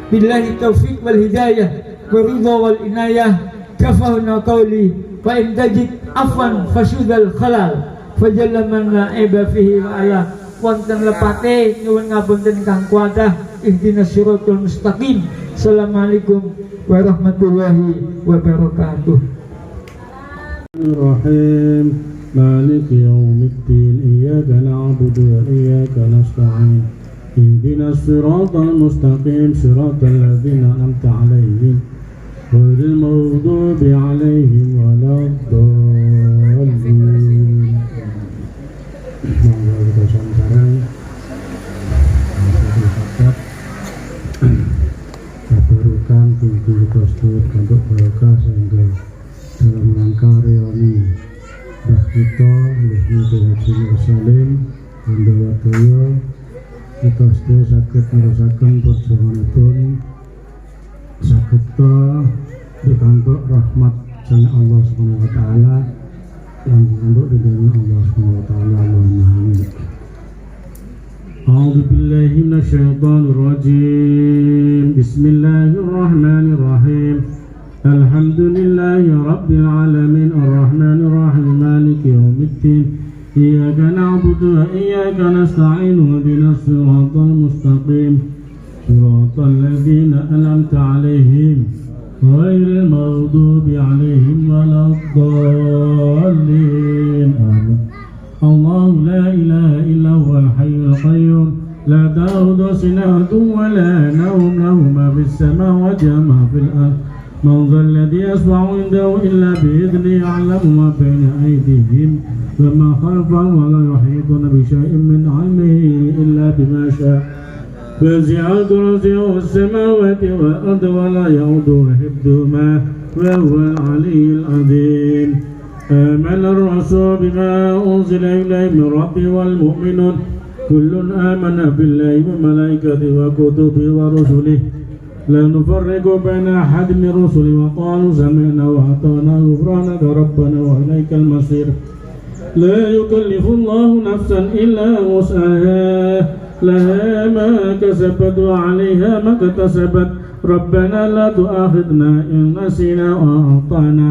Billahi taufiq wal hidayah wa ridha wal inayah. Kafahna qawli wa in tajid afwan fashudal khalal fajallaman la'iba fihi wa ala. Wonten lepate nyuwun ngapunten kang kuatah, ihdinas siratal mustaqim. Assalamualaikum warahmatullahi wabarakatuh. Bismillahirrahmanirrahim. Maliki yaumiddin, iyyaka na'budu wa iyyaka nasta'in. Ihdinas siratal mustaqim, siratal ladzina an'amta 'alaihim ghairil maghdubi 'alaihim waladdallin. Monggo kita sekarang kabarukan tinggi kita sedulur untuk barokah sehingga dalam rangka reoni Mbah kita Mbah Haji Nur Salim Bandawadaya kita sedaya saged nerasaken perjuanganipun saged pikantuk rahmat saking Allah Subhanahu wa taala yang untuk ridhonya Allah Subhanahu wa taala. Allahumma A'udzu billahi minasyaitonir rajim. Bismillahirrahmanirrahim. Alhamdulillahi rabbil alamin arrahmanir rahim maliki yaumiddin. Iyyaka na'budu wa iyyaka nasta'in ihdinas siratal mustaqim. Siratal ladzina an'amta 'alaihim ghairil maghdubi 'alaihim الضالين آمين. الله لا إله إلا هو الحي القيوم لا تأخذه سنة ولا نوم له ما في السماوات وما في الأرض من ذا الذي يشفع عنده إلا بإذنه يعلم ما بين أيديهم وما خلفهم ولا يحيطون بشيء من علمه إلا بما شاء وسع كرسيه السماوات والأرض ولا يؤوده حفظهما وهو العلي العظيم. آمن الرسول بما أنزل إليه من ربه والمؤمنون كل آمن بالله وملائكته وكتبه ورسله لا نفرق بين أحد من رسله وقالوا سمعنا وأطعنا غفرانك ربنا وإليك المصير. لا يكلف الله نفسا إلا وسعها لها ما كسبت وعليها ما اكتسبت ربنا لا تؤاخذنا إن نسينا وأخطأنا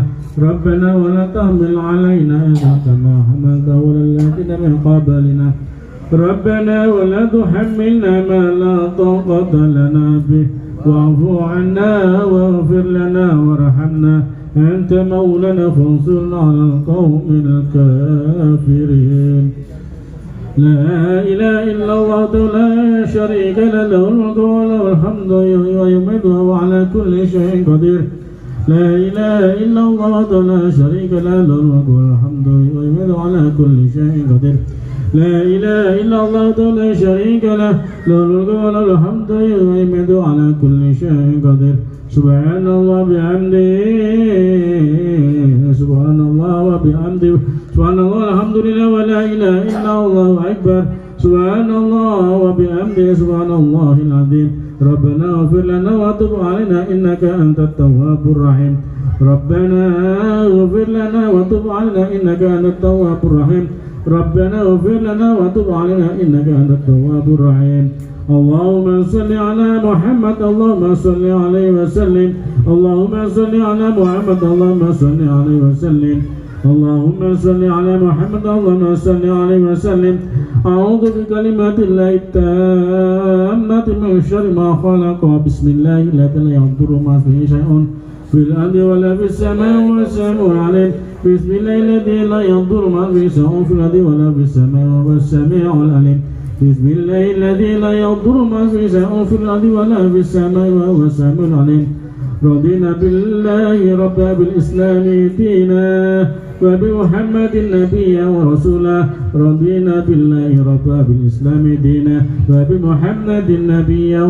ربنا ولا تحمل علينا إذا كما حملته على الذين من قبلنا ربنا ولا تحملنا ما لا طاقة لنا به واعف عنا واغفر لنا وارحمنا أنت مولانا فانصرنا على القوم الكافرين. لا إله إلا الله لا شريك له الملك وله الحمد ويميت وهو على كل شيء قدير. لا إله إلا الله لا شريك له الملك والحمد ويميت على كل شيء قدير. لا إله إلا الله لا شريك له الملك وله الحمد ويميت على كل شيء قدير. سبحان الله بحمده سبحان الله وبحمده سبحان الله الحمد لله ولا إله إلا الله أكبر سبحان الله وبحمده سبحان الله العظيم. ربنا اغفر لنا وتب علينا إنك أنت التواب الرحيم. ربنا اغفر لنا وتب علينا إنك أنت التواب الرحيم. ربنا اغفر لنا وتب علينا إنك أنت التواب الرحيم. اللهم صل على محمد اللهم صل عليه وسلم اللهم صل على محمد اللهم صل عليه وسلم اللهم صل على محمد اللهم صل عليه وسلم. أعوذ بكلمات الله التامة من شر ما خلق بسم الله الذي لا يضر مع اسمه شيء في الأرض ولا في السماء والسلام عليه بسم الله الذي لا يضر مع اسمه شيء في الأرض ولا في السماء والسميع العليم بسم الله الذي لا يضر مع اسمه شيء في الأرض ولا في السماء وهو السميع العليم. رضينا بالله ربا بالإسلام دينا وبمحمد نبيا ورسولا. رضينا بالله ربا بالإسلام دينا وبمحمد نبيا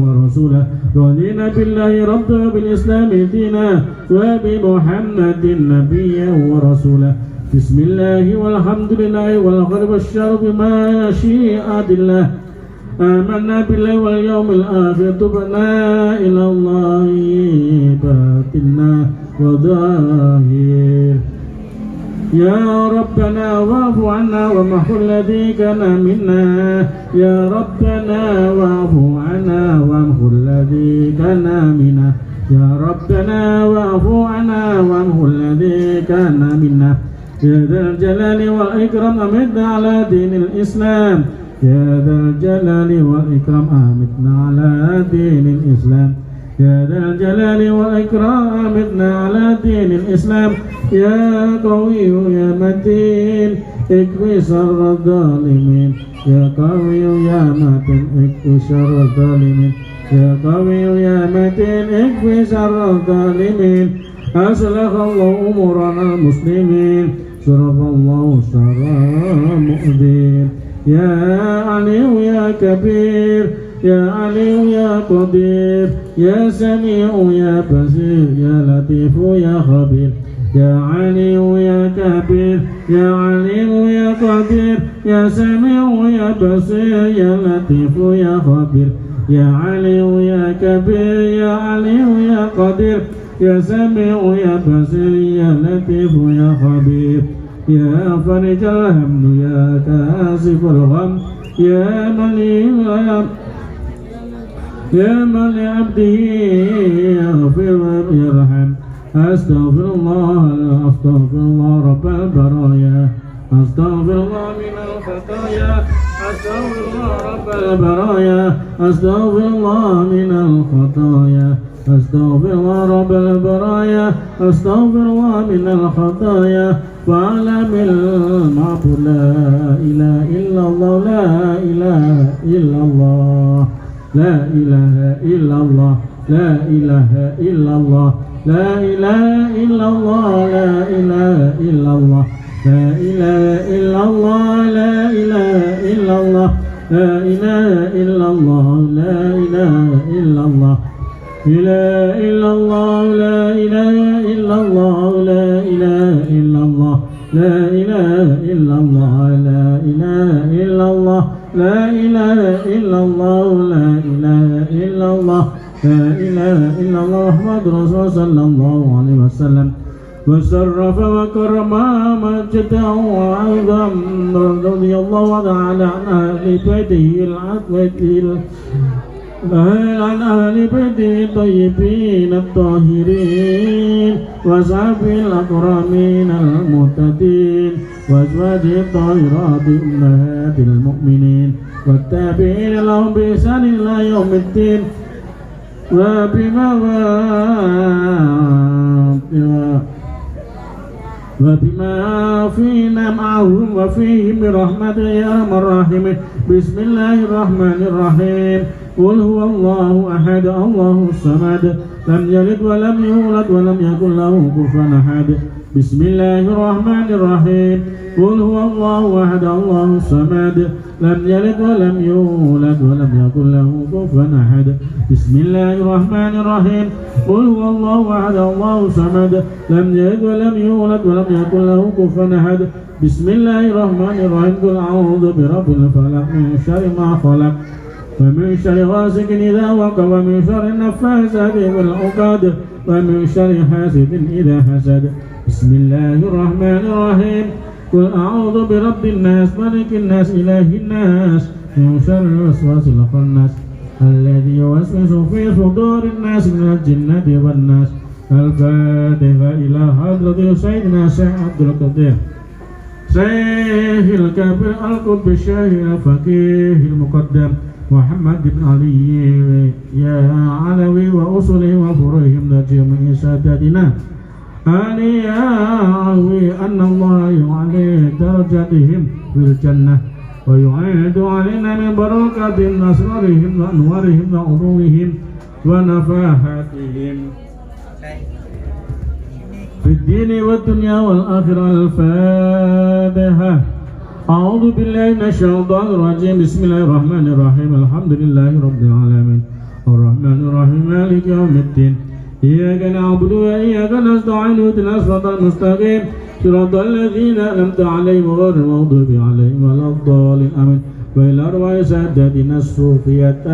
ورسولا. رضينا بالله ربا بالإسلام دينا وبمحمد نبيا ورسولا. بسم الله والحمد لله والخير والشر بمشيئة الله. آمنا بالله واليوم الآخر تبنا إلى الله باطنا وظاهر. يا ربنا واعف عنا ومحو الذي كان منا. يا ربنا واعف عنا ومحو الذي كان منا. يا ربنا واعف عنا ومحو الذي كان منا. يا ذا الجلال والإكرام أمتنا على دين الإسلام. يا ذا الجلال والإكرام أمتنا على دين الإسلام. يا ذا الجلال والإكرام أمتنا على دين الإسلام. يا قوي يا متين اكفي شر الظالمين. يا قوي يا متين اكفي شر الظالمين. يا قوي يا متين اكفي شر الظالمين. أصلح الله أمورنا المسلمين. صرف الله شر المؤذين. يا علي يا كبير يا علي يا قدير يا سميع يا بصير يا لطيف يا خبير. يا علي يا كبير يا عليم يا قدير يا سميع يا بصير يا لطيف يا خبير. يا علي يا كبير يا عليم يا قدير يا سميع يا بصير يا لطيف يا خبير. يا فرج الهم يا كاشف الغم يا من لعبده يغفر ويرحم. أستغفر الله رب البرايا. أستغفر الله من الخطايا. أستغفر الله رب البرايا. أستغفر الله من الخطايا. أستغفر الله رب البرايا أستغفر الله من الخطايا وأعلم المعبود لا إله إلا الله لا إله إلا الله لا إله إلا الله لا إله إلا الله لا إله إلا الله لا إله إلا الله لا إله إلا الله لا إله إلا الله لا إله إلا الله لا إله إلا الله إله إلا الله لا إله إلا الله لا إله إلا الله لا إله إلا الله لا إله إلا الله لا إله إلا الله لا إله إلا الله لا إله إلا الله محمد رسول صلى الله عليه وسلم وشرف وكرم مجد وعظم رضي الله تعالى عن أهل بيته عن أهل بيته الطيبين الطاهرين وصحبه الأكرمين المهتدين وأزواجه الطاهرات أمهات المؤمنين والتابعين لهم بإحسان إلى يوم الدين وبما فينا معهم وفيهم برحمتك يا أرحم الراحمين بسم الله الرحمن الرحيم قل هو الله أحد الله الصمد لم يلد ولم يولد ولم يكن له كفوا أحد بسم الله الرحمن الرحيم قل هو الله أحد الله الصمد لم يلد ولم يولد ولم يكن له كفوا أحد بسم الله الرحمن الرحيم قل هو الله أحد الله الصمد لم يلد ولم يولد ولم يكن له كفوا أحد بسم الله الرحمن الرحيم قل أعوذ برب الفلق من شر ما خلق ومن شر غاسق إذا وقب ومن شر النفاثات في العقد ومن شر حاسد إذا حسد بسم الله الرحمن الرحيم قل أعوذ برب الناس ملك الناس إله الناس من شر الوسواس الخناس الذي يوسوس في صدور الناس من الجنة والناس الفاتحة إلى حضرة سيدنا الشيخ عبد القادر شيخ الكبير القطب الشيخ الفقيه المقدم محمد بن علي يا علوي وأصله وفروعهم نجي من سادتنا علي يا علوي أن الله يعلي درجاتهم في الجنة ويعيد علينا من بركات أسرارهم وأنوارهم وعلومهم ونفاحاتهم في الدين والدنيا والآخرة. الفاتحة. أعوذ بالله من الشيطان الرجيم بسم الله الرحمن الرحيم الحمد لله رب العالمين الرحمن الرحيم مالك يوم الدين إياك نعبد وإياك نستعين اهدنا الصراط المستقيم صراط الذين أنعمت عليهم غير المغضوب عليهم ولا الضالين آمين. وإلى أرواح سادتنا الصوفية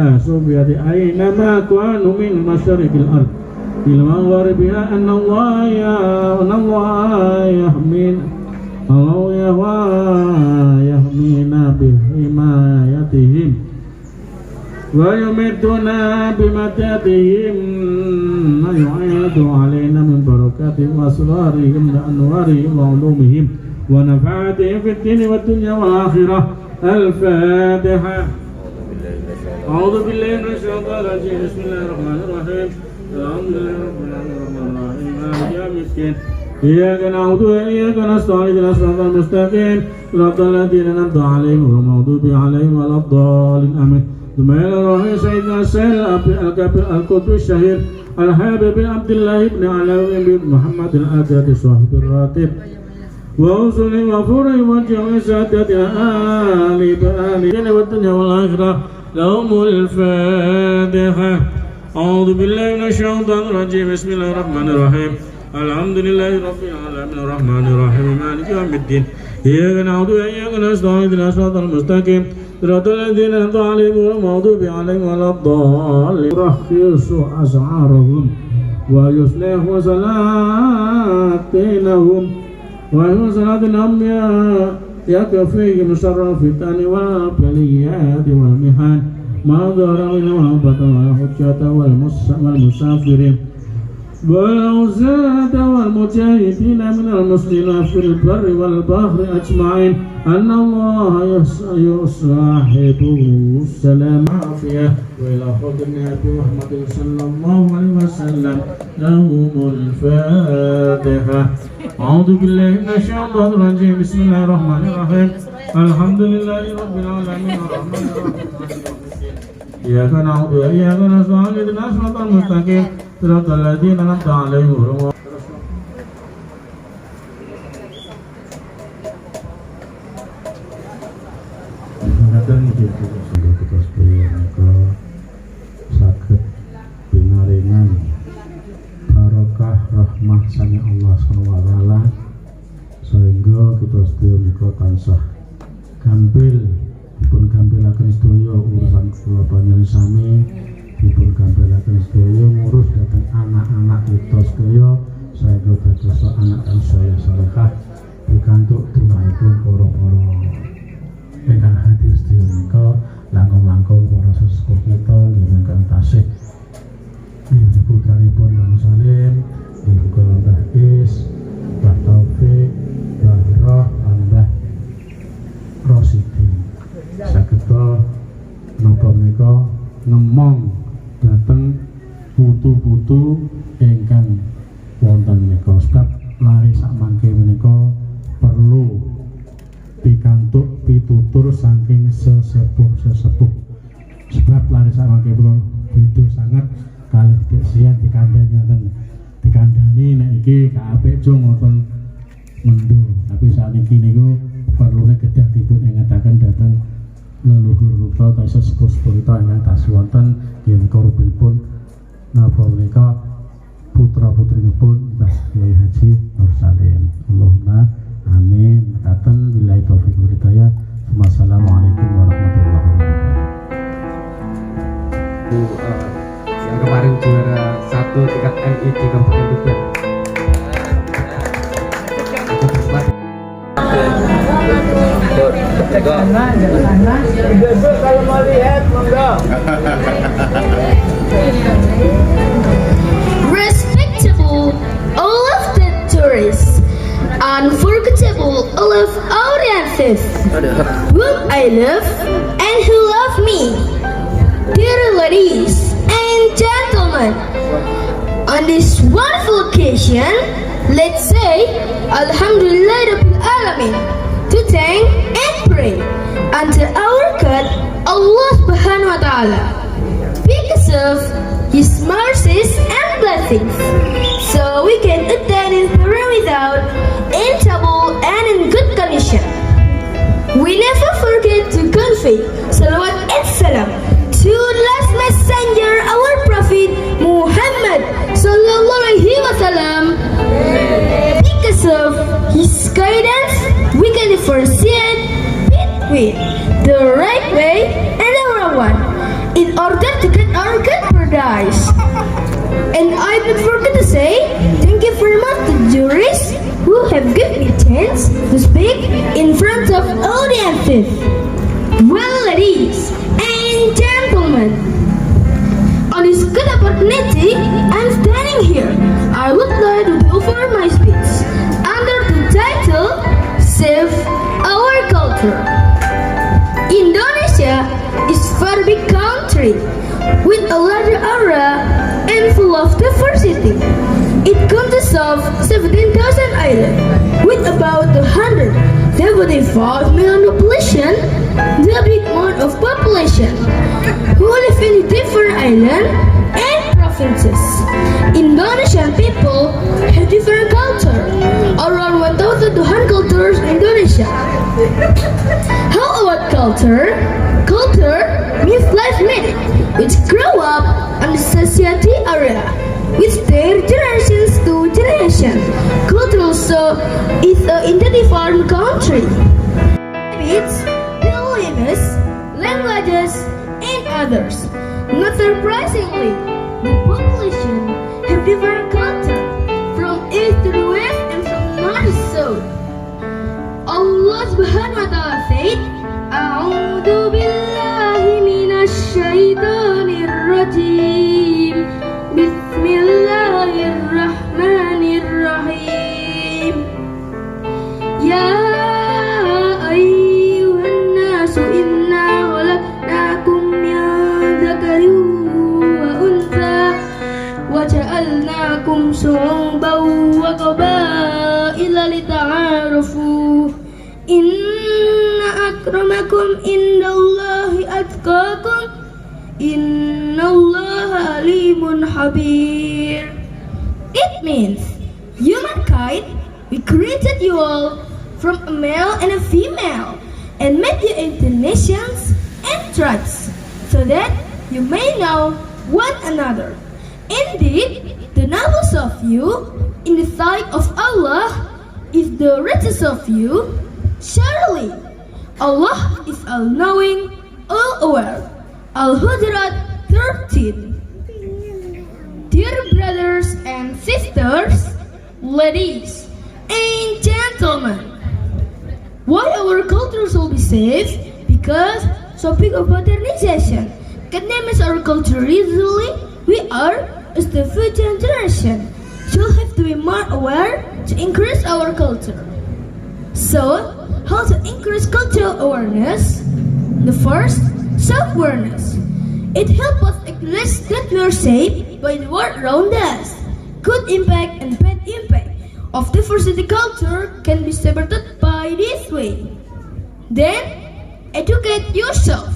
أينما كانوا من مشارق الأرض إلى مغاربها أن الله يحمينا بحمايتهم ويمدنا بمددهم ويعيد علينا من بركاتهم وأسرارهم وأنوارهم وعلومهم ونفعتهم في الدين والدنيا والآخرة. الفاتحة. أعوذ بالله من الشيطان الرجيم بسم الله الرحمن الرحيم الحمد لله رب العالمين الرحمن الرحيم مالك يوم الدين إياك نعبد وإياك نستعين اهدنا الصراط المستقيم صراط الذين أنعمت عليهم غير المغضوب عليهم ولا الضالين آمين. ثم إلى روح سيدنا السيد الكبير القطب الشهير الحبيب بن عبد الله بن علوي بن محمد الأجد صاحب الراتب وأصول وفروع وجميع سادتنا آل بآل والدنيا والآخرة. لهم الفاتحة. أعوذ بالله من الشيطان الرجيم بسم الله الرحمن الرحيم الحمد لله رب العالمين الرحمن الرحيم مالك يوم الدين إياك نعبد وإياك نستعين اهدنا الصراط المستقيم صراط الذين أنعمت عليهم غير المغضوب عليهم ولا الضالين. يرخص أسعارهم ويصلح سلاطينهم ويصلحهم يكفيهم شر الفتن والبليات والمحن ما ظهر منها وما بطن والحجة والمسافرين والعزاة والمجاهدين من المسلمين في البر والبحر أجمعين أن الله يصاحبه السلام عافية وإلى خاتم نبي محمد صلى الله عليه وسلم لهم الفاتحة. أعوذ بالله من الشيطان الرجيم. بسم الله الرحمن الرحيم. الحمد لله رب العالمين الرحمن الرحيم إياك نعبد وإياك نستعين اهدنا الصراط المستقيم صراط الذين أنعمت عليهم. Sakit pinaringan barokah rahmah sani Allah SWT sehingga kita sedaya menika tansah gampil dipun gampilaken sedaya urusan kula panjenengan sami, dipun gampilaken sedaya ngurus dhateng anak-anak kita sedaya sehingga dados anak kang saleh salehah pikantuk dongaipun para-para ingkang hadir sedaya menika langkung-langkung para sesepuh kita ingkang tasih ibu putranipun Bang Salim, ibu Mbah Is, Mbah Taufik, Mbah Roh, Mbah Rosidi. Sageta napa menika ngemong dhateng putu-putu ingkang wonten menika sebab lari sak mangke menika perlu pikantuk pitutur saking sesepuh-sesepuh sebab lari sak mangke menika beda sangat kalih desian dikandani nek iki gak apik cung wonten mendo tapi sakniki niku perlune kedah dipun ingetaken dhateng leluhur kita tasih sepuh-sepuh kita ingkang tasih wonten yen korupipun napa menika putra-putrinipun Mbah Kyai Haji Nur Salim. Allahumma amin. Mekaten billahi taufiq wal hidayah. Wassalamualaikum warahmatullahi wabarakatuh. Yang kemarin juara 1 tingkat MI di Kabupaten Tuban. Aku bersemangat. Kalau mau lihat, monggo. Respectable all of the tourists, unforgettable all of audiences, whom I love and who love me, dear ladies and gentlemen, on this wonderful occasion, let's say Alhamdulillah Rabbil Alamin, to thank and pray unto our God Allah Subhanahu wa Ta'ala because of His mercies and blessings, so we can attend His prayer without in trouble and in good condition. We never forget to convey salawat and salam to last messenger, our Prophet Muhammad Sallallahu Alaihi Wasallam. Because of his guidance, we can differentiate between the right way and the wrong one in order to get our good paradise. And I don't forget to say thank you very much to jurists who have given me chance to speak in front of audiences. Well, ladies and gentlemen, on this good opportunity, I'm standing here. I would like to offer my speech under the title Save Our Culture. Indonesia is a very big country with a large area and full of diversity. It consists of 17,000 islands with about 175 million population, the big amount of population who live in different islands and provinces. Indonesian people have different culture, around 1,200 cultures in Indonesia. How about culture? Culture means life meaning, which grow up on the society area, with their generations to generation. Culture also is an identified country. Habits, beliefs, languages, and others. Not surprisingly, the population have different culture, from east to the west and from north to south. Allah Subhanahu wa Ta'ala said, A'udhu billahi minash shaitanir rajim. Bismillahirrahmanirrahim. akramakum indallahi atqakum innallaha alimun habir. It means, humankind, we created you all from a male and a female and made you into nations and tribes so that you may know one another. Indeed, the noblest of you in the sight of Allah is the richest of you. Surely, Allah is all-knowing, all-aware. Al-Hujurat 13. Dear brothers and sisters, ladies and gentlemen, why our culture shall be saved? Because topic of modernization can damage our culture easily. We are, as the future generation, shall have to be more aware to increase our culture. So, how to increase cultural awareness? The first, self-awareness. It helps us acknowledge that we are shaped by the world around us. Good impact and bad impact of diversity culture can be separated by this way. Then, educate yourself.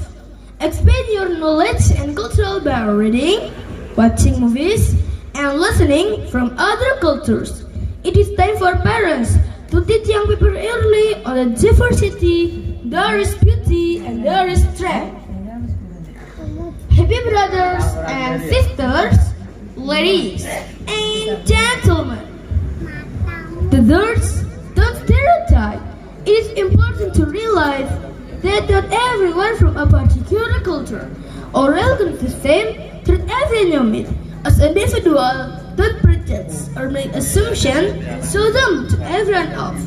Expand your knowledge and culture by reading, watching movies, and listening from other cultures. It is time for parents to teach young people early on the diversity, there is beauty, and there is strength. Happy brothers and sisters, ladies and gentlemen. The thirds don't stereotype. It is important to realize that not everyone from a particular culture or religion is the same. Treat every human as an individual. Don't prejudice or make assumptions. Show them to everyone else.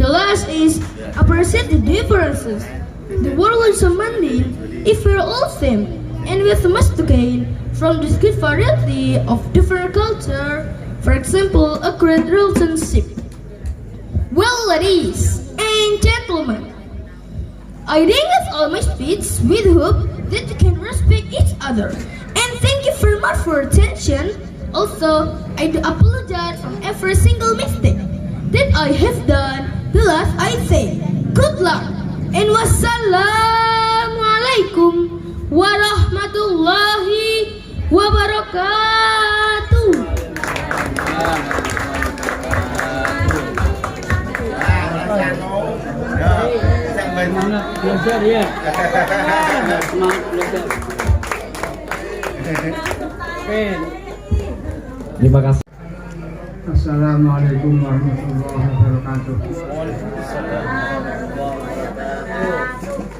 The last is appreciate the differences. The world is so mundane if we're all same, and we have much to gain from this good variety of different culture. For example, a great relationship. Well, ladies and gentlemen, I think that's all my speech with hope that you can respect each other. And thank you very much for attention. Also, I do apologize for every single mistake that I have done. The last I say, good luck and wassalamualaikum warahmatullahi wabarakatuh. Belajar ya. Semangat belajar. Terima kasih. Assalamualaikum warahmatullahi wabarakatuh.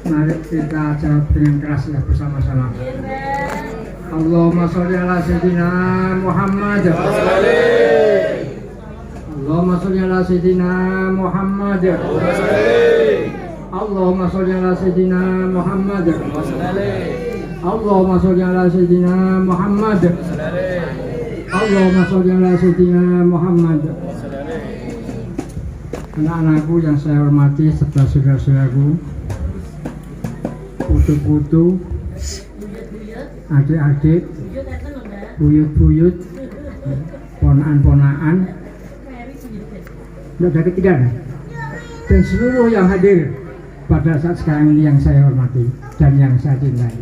Mari kita jawab dengan keras ya bersama-sama. Allahumma sholli ala sayyidina Muhammad. Allahumma sholli ala sayyidina Muhammad. Allahumma sholli ala sayyidina Muhammad. Allahumma sholli ala sayyidina Muhammad. Allahumma sholli ala sayyidina Muhammad. Anak-anakku yang saya hormati serta saudara-saudaraku, putu-putu, adik-adik, buyut-buyut, ponaan-ponaan, tidak ada ketiga, dan seluruh yang hadir pada saat sekarang ini yang saya hormati dan yang saya cintai.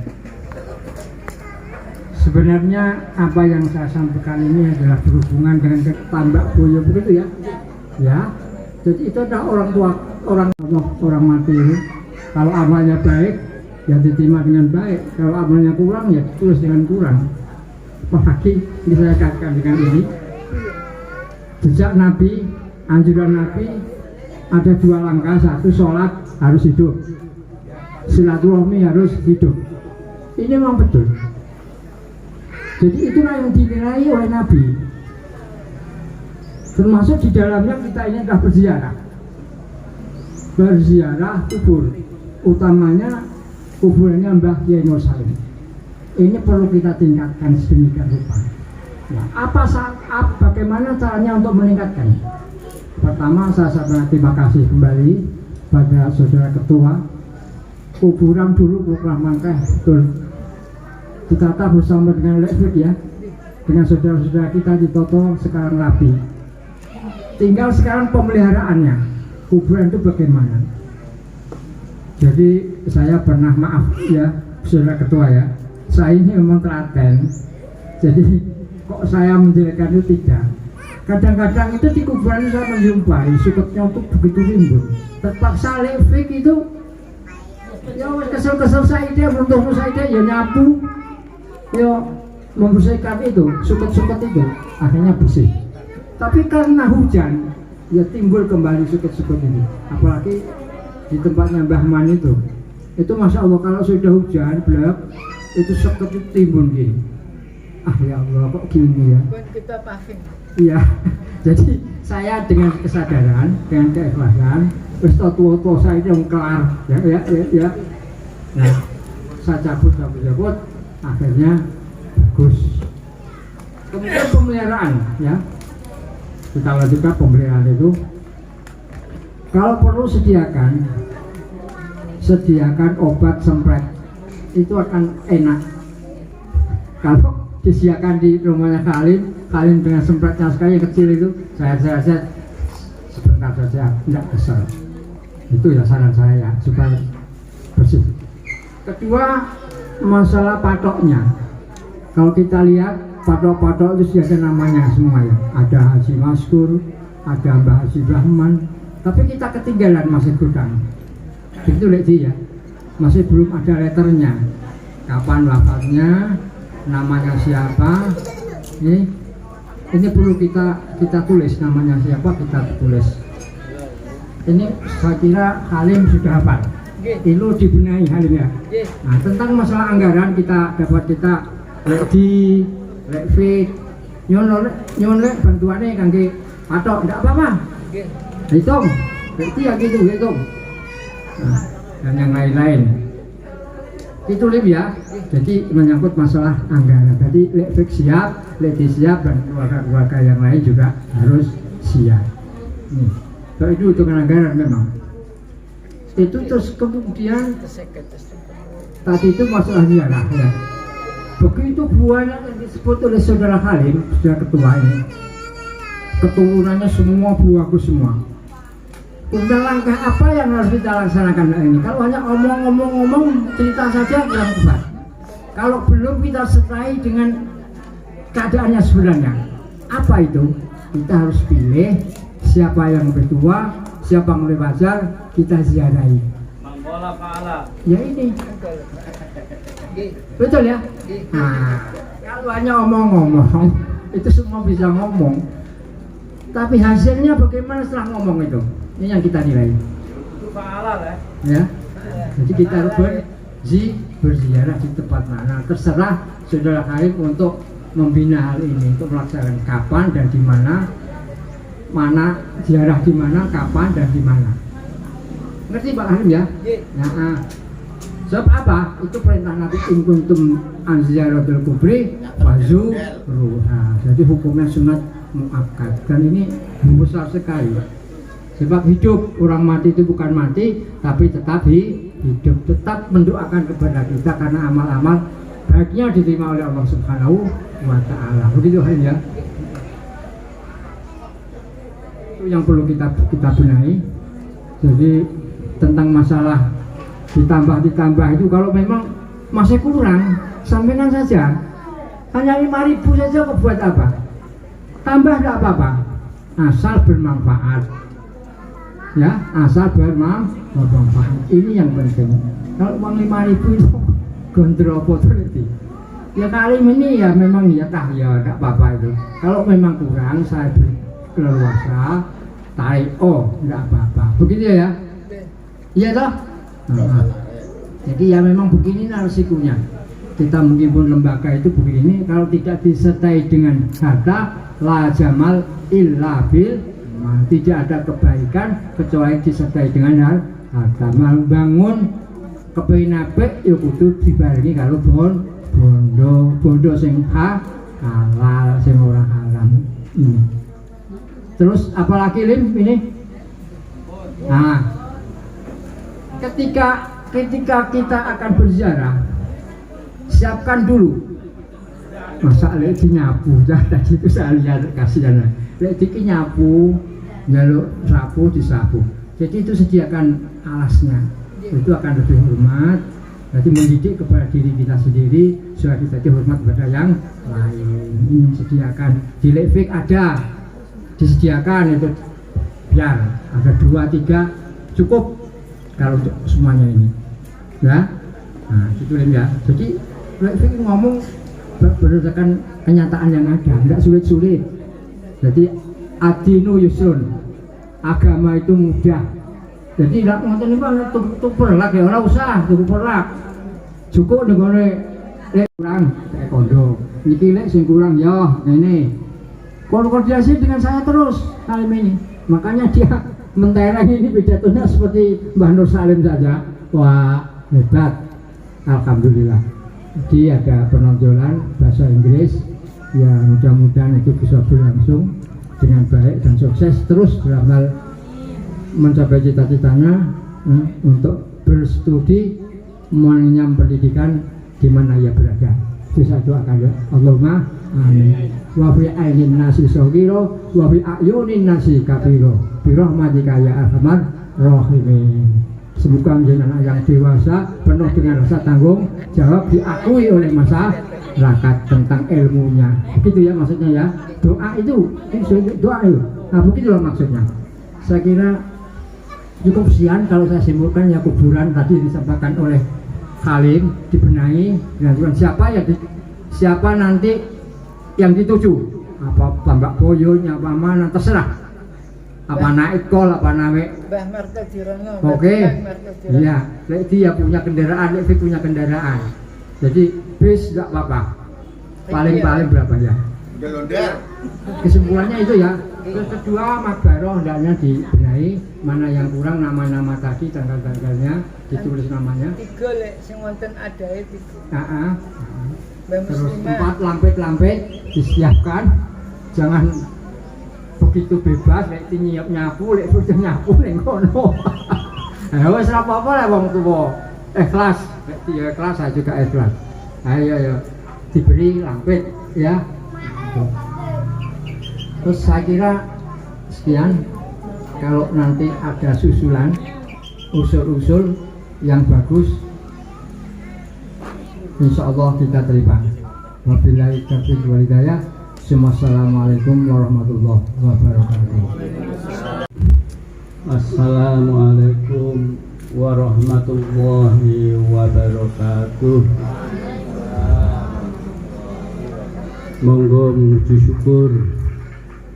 Sebenarnya apa yang saya sampaikan ini adalah berhubungan dengan tambak boyo begitu ya. Ya, jadi itu adalah orang tua, orang mati ini. Kalau amalnya baik, ya diterima dengan baik. Kalau amalnya kurang, ya ditulis dengan kurang. Apalagi bisa saya katakan dengan ini. Jejak Nabi, anjuran Nabi ada dua langkah. Satu, sholat harus hidup, silaturahmi harus hidup. Ini memang betul. Jadi itulah yang dinilai oleh Nabi. Termasuk di dalamnya kita ini adalah berziarah. Berziarah kubur, utamanya kuburannya Mbah Kiai Nur Salim. Ini perlu kita tingkatkan sedemikian rupa. Nah, bagaimana caranya untuk meningkatkan? Pertama, saya sampaikan terima kasih kembali pada saudara ketua. Kuburan dulu mangkah betul ditata bersama dengan elektrik ya, dengan saudara-saudara kita di Toto sekarang rapi. Tinggal sekarang pemeliharaannya, kuburan itu bagaimana? Jadi saya pernah, maaf ya saudara ketua ya, saya ini memang telaten. Jadi kok saya menjelekkan itu tidak. Kadang-kadang itu di kuburan saya menjumpai suketnya itu begitu rimbun. Terpaksa lefik itu, ya kesel-kesel saya dia, beruntung saya dia ya nyapu, ya membersihkan itu, suket-suket itu, akhirnya bersih. Tapi karena hujan, ya timbul kembali suket-suket ini. Apalagi di tempatnya Mbah Man itu Masya Allah kalau sudah hujan, blek, itu suket itu timbul gini. Ah ya Allah kok gini ya. Iya, jadi saya dengan kesadaran, dengan keikhlasan, wis tua-tua saya itu yang kelar, ya. Nah, saya cabut, akhirnya bagus. Kemudian pemeliharaan, ya. Kita lanjutkan pemeliharaan itu. Kalau perlu sediakan obat semprot, itu akan enak. Kalau disediakan di rumahnya Khalin dengan semprotnya sekali yang kecil itu, saya sebentar saja tidak kesal. Itu ya saran saya ya, supaya bersih. Kedua, masalah patoknya. Kalau kita lihat patok-patok itu sudah ada namanya semua ya. Ada Haji Maskur, ada Mbah Haji Rahman, tapi kita ketinggalan masih gudang. Itu lihat ya, masih belum ada letternya. Kapan wafatnya, namanya siapa, ini perlu kita tulis namanya siapa, kita tulis. Ini saya kira Halim sudah hafal. Itu dibenahi Halim ya. Nah, tentang masalah anggaran kita lekfit nyon bantuannya kangge patok, enggak apa-apa. Hitung, berarti ya gitu hitung. Nah, dan yang lain-lain. Itu Lim ya. Jadi menyangkut masalah anggaran. Jadi lekfit siap, ledi siap, dan keluarga-keluarga yang lain juga harus siap. So, itu hitungan anggaran memang. Itu terus kemudian tadi itu masalah ziarah ya. Begitu banyak yang disebut oleh saudara Halim, saudara ketua ini, keturunannya semua bagus semua. Udah langkah apa yang harus kita laksanakan ini? Kalau hanya omong-omong cerita saja kurang tepat. Kalau belum kita sertai dengan keadaannya sebenarnya, apa itu? Kita harus pilih siapa yang lebih tua, siapa yang lebih wajar, kita ziarahi. Mangkola pahala. Ya ini. Betul ya? Nah, kalau hanya omong-omong, itu semua bisa ngomong. Tapi hasilnya bagaimana setelah ngomong itu? Ini yang kita nilai. Itu pahala lah. Ya. Jadi kita harus berziarah di tempat mana. Terserah saudara Khalid untuk membina hal ini, untuk melaksanakan kapan dan di mana, ziarah di mana, kapan dan di mana. Ngerti Pak Halim ya? Nah, sebab apa? Itu perintah Nabi in kuntum an ziyaratul kubri fazuruha. Jadi hukumnya sunat muakkad. Dan ini besar sekali. Sebab hidup, orang mati itu bukan mati, tapi tetap hidup, tetap mendoakan kepada kita karena amal-amal baiknya diterima oleh Allah Subhanahu wa Ta'ala. Begitu ya. Itu yang perlu kita benahi. Jadi tentang masalah ditambah itu kalau memang masih kurang, sampaikan saja. Hanya 5.000 saja kok buat apa? Tambah tidak apa-apa, asal bermanfaat. Ya, asal bermanfaat. Ini yang penting. Kalau uang 5.000 itu gondropo terlebih. Ya kali ini ya memang ya tidak apa-apa itu. Kalau memang kurang saya beri keleluasa, tarik tidak apa-apa. Begitu ya? Iya toh? Nah, jadi ya memang begini resikonya. Kita menghimpun lembaga itu begini, kalau tidak disertai dengan harta, la jamal illa bil mal. Tidak ada kebaikan kecuali disertai dengan harta. Membangun kepengin apik ya kudu dibarengi karo bondo sing halal, sing ora haram. Terus apalagi Lim ini? Nah, ketika kita akan berziarah, siapkan dulu. Masa lagi nyapu, tadi itu saya lihat kasihan. Lagi nyapu, jaluk sapu disapu. Jadi itu sediakan alasnya. itu akan lebih hormat. Jadi mendidik kepada diri kita sendiri supaya kita hormat kepada yang lain. Ini disediakan di Levik ada disediakan itu biar ada 2-3 cukup kalau untuk semuanya ini ya. Nah itu ya. Jadi Levik ngomong berdasarkan kenyataan yang ada, enggak sulit-sulit. Jadi adinu yusrun, agama itu mudah. Jadi tidak nonton ini tuh perlak ya, orang usah tuh perlak. Cukup dengan kurang kayak kondo. Niki lek sing kurang ya ini. Koordinasi dengan saya terus kali ini. Makanya dia mentereng ini pidatonya seperti Mbah Nur Salim saja. Wah hebat, alhamdulillah. Jadi ada penonjolan bahasa Inggris. Ya mudah-mudahan itu bisa berlangsung dengan baik dan sukses terus dalam hal mencapai cita-citanya untuk berstudi mengenyam pendidikan di mana ia berada. Bisa doakan ya Allahumma amin. Wa fi ainin nasi saghiro wa fi ayunin nasi kabiro bi rahmatika ya arhamar rahimin. Semoga menjadi anak yang dewasa penuh dengan rasa tanggung jawab diakui oleh masyarakat tentang ilmunya. Begitu ya maksudnya ya. Doa itu doa itu. Nah begitulah maksudnya. Saya kira cukup sekian kalau saya simpulkan ya kuburan tadi disampaikan oleh Khalim dibenahi dengan Tuhan siapa nanti yang dituju apa Tambak Boyonya apa mana terserah apa naik kol apa naik oke iya dia punya kendaraan Levi punya kendaraan jadi bis nggak apa-apa paling berapa ya kesimpulannya itu ya. Terus kedua Makbaro hendaknya dibenahi mana yang kurang nama-nama tadi tanggal-tanggalnya ditulis namanya 3 lek sing wonten adae 3. Terus 4 lampet-lampet disiapkan jangan begitu bebas lek nyapu lek sudah nyapu ning kono. Wis ora apa-apa lah wong tuwa ikhlas lek dia ikhlas saya juga ikhlas. Ayo diberi lampet ya. Terus saya kira sekian, kalau nanti ada susulan usul-usul yang bagus insya Allah kita terima. Wabillahi taufiq wal hidayah. Assalamualaikum warahmatullahi wabarakatuh. Assalamualaikum warahmatullahi wabarakatuh. Monggo menuju syukur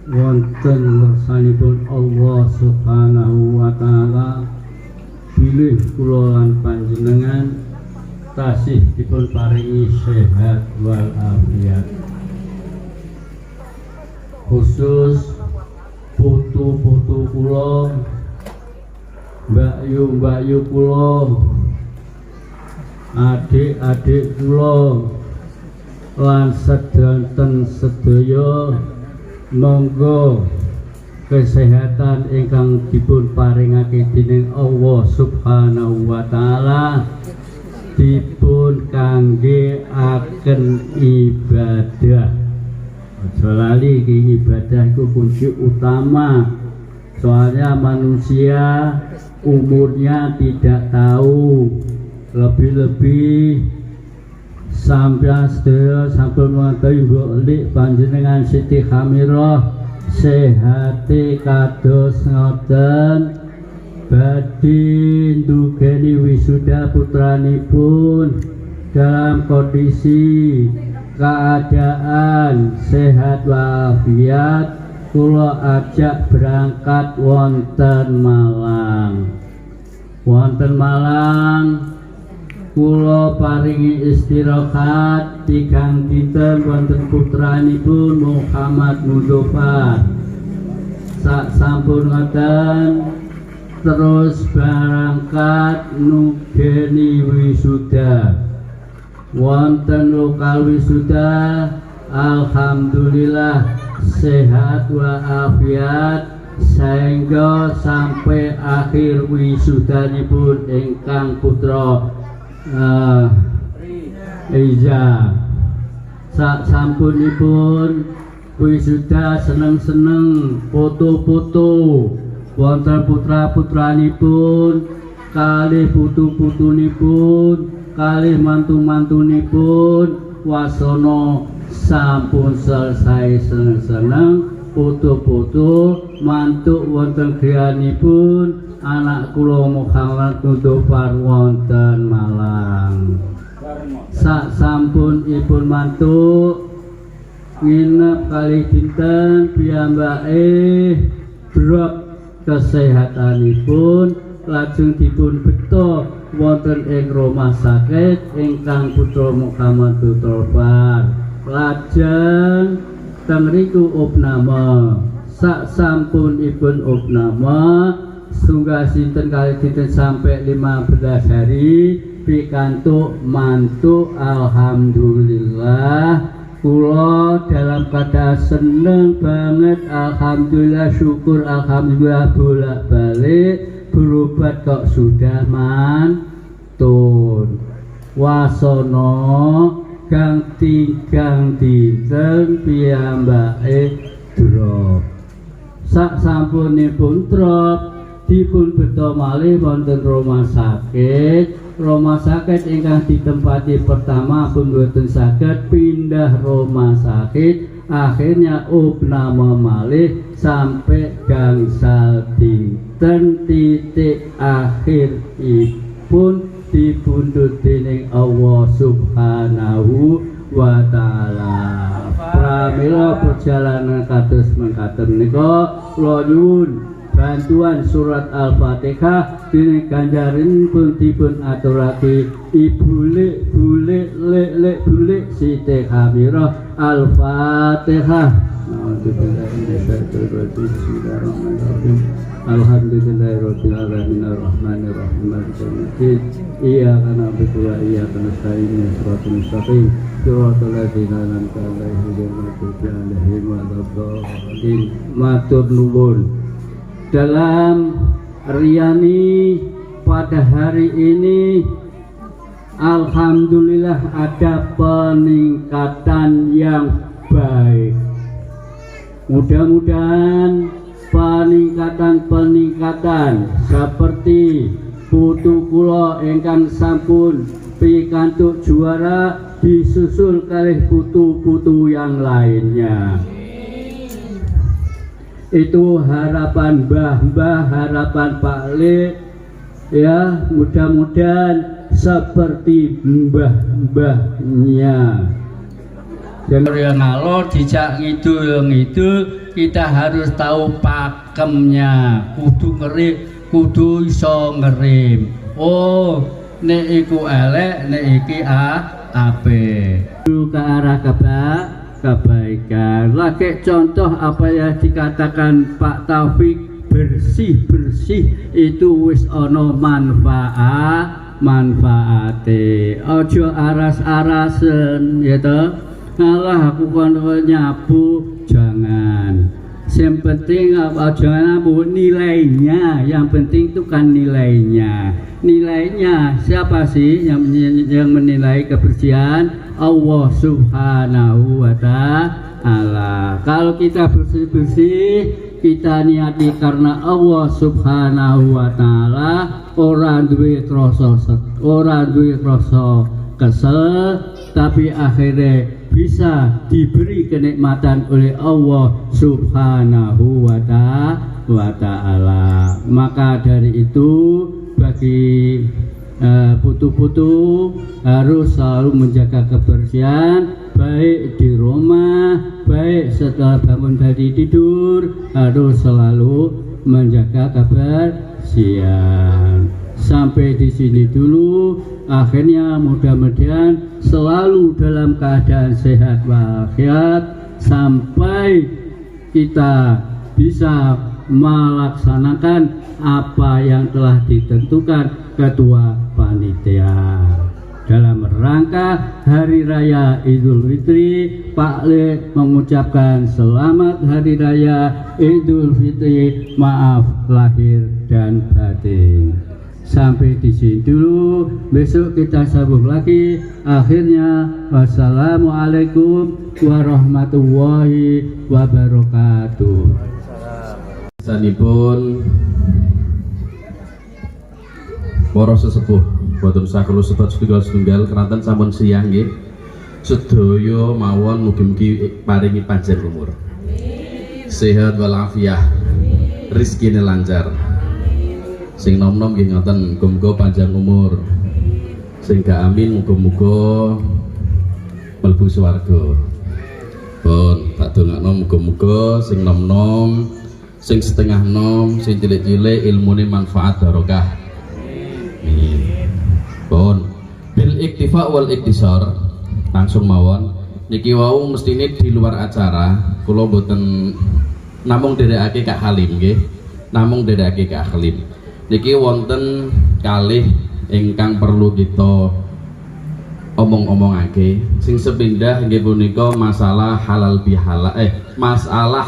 wonten ngersanipun Allah Subhanahu wa taala bilih kula lan panjenengan tasih dipun paringi sehat wal afiat. Khusus putu-putu kula, mbakyu kula, adik-adik kula lan sedanten sedaya monggo kesehatan ingkang dipun paringake dening Allah Subhanahu wa taala dipun kangge aken ibadah. Aja lali iki ibadah iku kunci utama. Soalnya manusia umurnya tidak tahu, lebih-lebih sampai sedaya sampun wonten mbok panjenengan Siti Khamirah sehati kados ngoten badhe ndugeni wisuda putranipun dalam kondisi keadaan sehat walafiat. Kula ajak berangkat wonten Malang kula paringi istirahat 3 dinten wonten putranipun Muhammad Mudzafar. Sak sampun ngoten terus berangkat nugeni wisuda wonten lokal wisuda. Alhamdulillah sehat walafiat sehingga sampai akhir wisudanipun ingkang putra Iza. Sak sampunipun wisuda seneng-seneng foto-foto wonten putra-putranipun kalih putu-putunipun, kalih mantu-mantunipun wasana sampun selesai seneng-seneng putu-putu mantuk wonten griyanipun anak kula Muhammad Nutufar wonten Malang. Sak sampun ipun mantuk nginep kali dinten piyambake drop kesehatanipun lajeng dipun beto wonten ing rumah sakit ingkang Putra Muhammad Nutufar. Lajeng teng riku opname sak sampun ipun opname sunggah sinten kali dinten sampai 15 hari pikantuk mantuk. Alhamdulillah kula dalam keadaan seneng banget, alhamdulillah, syukur, alhamdulillah, bolak-balik berobat kok sudah mantun. Wasana gang dinten piyambake drop. Sak sampunipun drop dipun beto malih wonten rumah sakit. Rumah sakit ingkang ditempati pertama pun boten saged pindah rumah sakit, akhirnya opname malih sampai gangsal dinten titik akhiripun dipundhut dening Allah Subhanahu wa taala. Pramila perjalanan kados mengkaten menika kula nyuwun bantuan surat Al-Fatihah dening ganjarin pun dipun aturake Ibu Lek Siti Khamirah. Al-Fatihah. Alhamdulillahirabbil alamin arrahmanir rahim maliki yaumiddin iyyaka na'budu wa iyyaka nasta'in ihdinas mustaqim siratal ladzina an'amta 'alaihim ghairil maghdubi 'alaihim waladdallin. Matur nuwun. Dalam Riyani pada hari ini alhamdulillah ada peningkatan yang baik. Mudah-mudahan peningkatan seperti putu kula ingkang sampun pikantuk juara disusul kalih putu-putu yang lainnya. Itu harapan mbah-mbah, harapan Pak Lek, ya, mudah-mudahan seperti mbah-mbahnya. Dan yang ngalor dijak ngidul kita harus tahu pakemnya, kudu ngerim, kudu iso ngerim. Oh, nek iku elek, nek iki apik. Ke arah kebaikan. Lagi contoh apa yang dikatakan Pak Taufik, bersih itu wis ono manfaate. Ojo aras-arasen ya toh. Ngalah aku kono nyapu, jangan. Yang penting jangan nilainya. Yang penting itu kan nilainya. Nilainya siapa sih yang menilai kebersihan? Allah Subhanahu wa ta'ala. Kalau kita bersih-bersih, kita niati karena Allah Subhanahu wa ta'ala, orang duwe rasa kesel, tapi akhirnya bisa diberi kenikmatan oleh Allah Subhanahu wa ta'ala. Maka dari itu bagi putu-putu harus selalu menjaga kebersihan, baik di rumah, baik setelah bangun dari tidur, harus selalu menjaga kebersihan. Sampai di sini dulu. Akhirnya mudah-mudahan selalu dalam keadaan sehat walafiat sampai kita bisa melaksanakan apa yang telah ditentukan ketua panitia. Dalam rangka Hari Raya Idul Fitri, Pak Le mengucapkan selamat Hari Raya Idul Fitri, maaf lahir dan batin. Sampai di sini dulu, besok kita sambung lagi. Akhirnya wassalamualaikum warahmatullahi wabarakatuh. Sanipun para sesepuh boten usah kula sebat setunggal keranten sampun siang nggih. Sedaya mawon mugi-mugi paringi panjang umur. Sehat walafiat. Rezekine lancar. Sing nom-nom nggih ngoten, muga-muga panjang umur. Sing gak amin muga-muga mlebu swarga. Pun tak dongakno muga-muga sing nom-nom, sing setengah nom, sing cilik-cilik ilmune manfaat barokah. Amin. Pun bil iktifa wal iktisar. Langsung mawon niki wau mestine di luar acara kula boten namung nderekake Kak Halim nggih, namung nderekake Kak Halim. Niki wonten kalih ingkang perlu kita omong-omongake. Sing sepindah nggih punika masalah halal bihalal masalah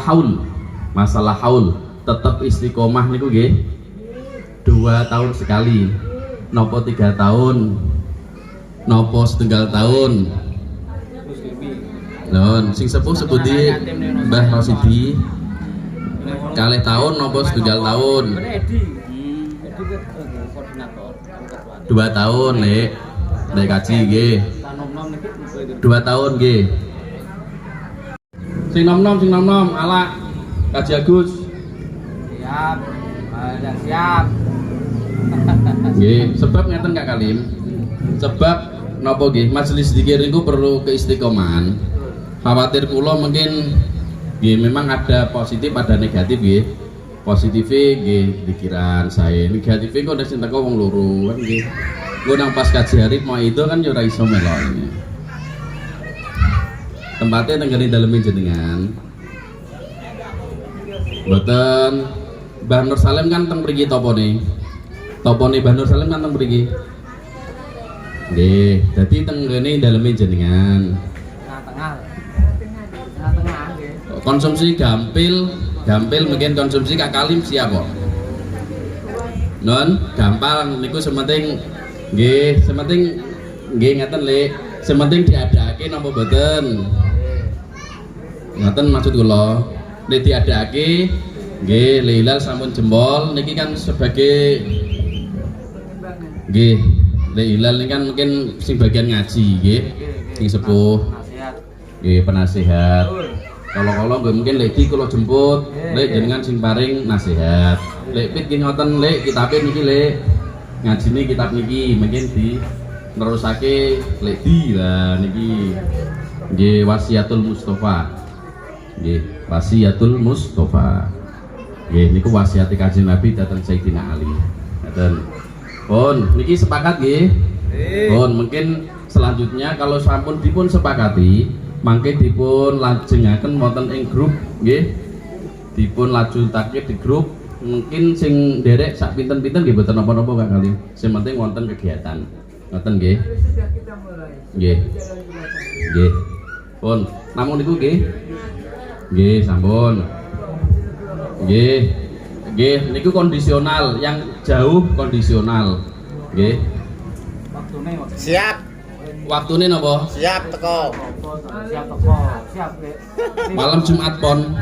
haul tetep istiqomah niku nggih 2 tahun sekali, nopo 3 tahun, nopo setengah tahun. Non, sing sepuh sebuti Mbah Rosidi kalih tahun nopo setunggal tahun. 2 tahun Lek kaji nggih. 2 tahun nggih. Sing nom-nom ala Kaji Agus. Siap. Siap. Nggih, sebab ngeten Kak Kalim. Sebab napa nggih majelis zikir niku perlu keistiqomahan. Khawatir kula mungkin nggih memang ada positif ada negatif nggih. Positifnya nggih pikiran saya, negatifnya kok udah cinta kok wong loro kan nggih. Gua nang pas kaji hari mau itu kan yo ora iso melok. Tempatnya tenggene daleme jenengan. Mboten Mbah Nur Salim kan teng mriki topone. Topone Mbah Nur Salim kan teng mriki. Nggih, dadi tenggene daleme jenengan. Konsumsi gampil mungkin konsumsi Kak Kalim siap kok. Non gampang niku sementing nggih, sementing nggih ngeten Lek, sementing diadake napa mboten. Ngoten maksud kula. Nek diadake nggih Hilal sampun jempol niki kan sebagai nggih Hilal niki kan mungkin sing bagian ngaji nggih, sing sepuh nggih penasihat. Kalau mungkin leki kalau jemput lek jenengan sing paring nasihat. Lek pit ki ngoten lek kitabe niki lek ngajine kitab niki mungkin di nerusake lek di lah niki nggih Wasiatul Mustofa. Nggih Wasiatul Mustofa. Nggih niku wasiat Kanjeng Nabi dhateng Sayyidina Ali. Ngoten. Pun niki sepakat nggih. Pun mungkin selanjutnya kalau sampun dipun sepakati mangke dipun lajengaken wonten ing grup nggih. Dipun lajutake di grup, mungkin sing nderek sak pinten-pinten nggih boten napa-napa Kak Kali. Sing penting wonten kegiatan. Ngoten nggih. Nggih. Nggih. Pun namung niku nggih. Nggih, sampun. Nggih. Nggih, niku kondisional, yang jauh kondisional. Nggih. Siap. Waktune napa? Siap teko. Siap Lek. Malam Jumat pon.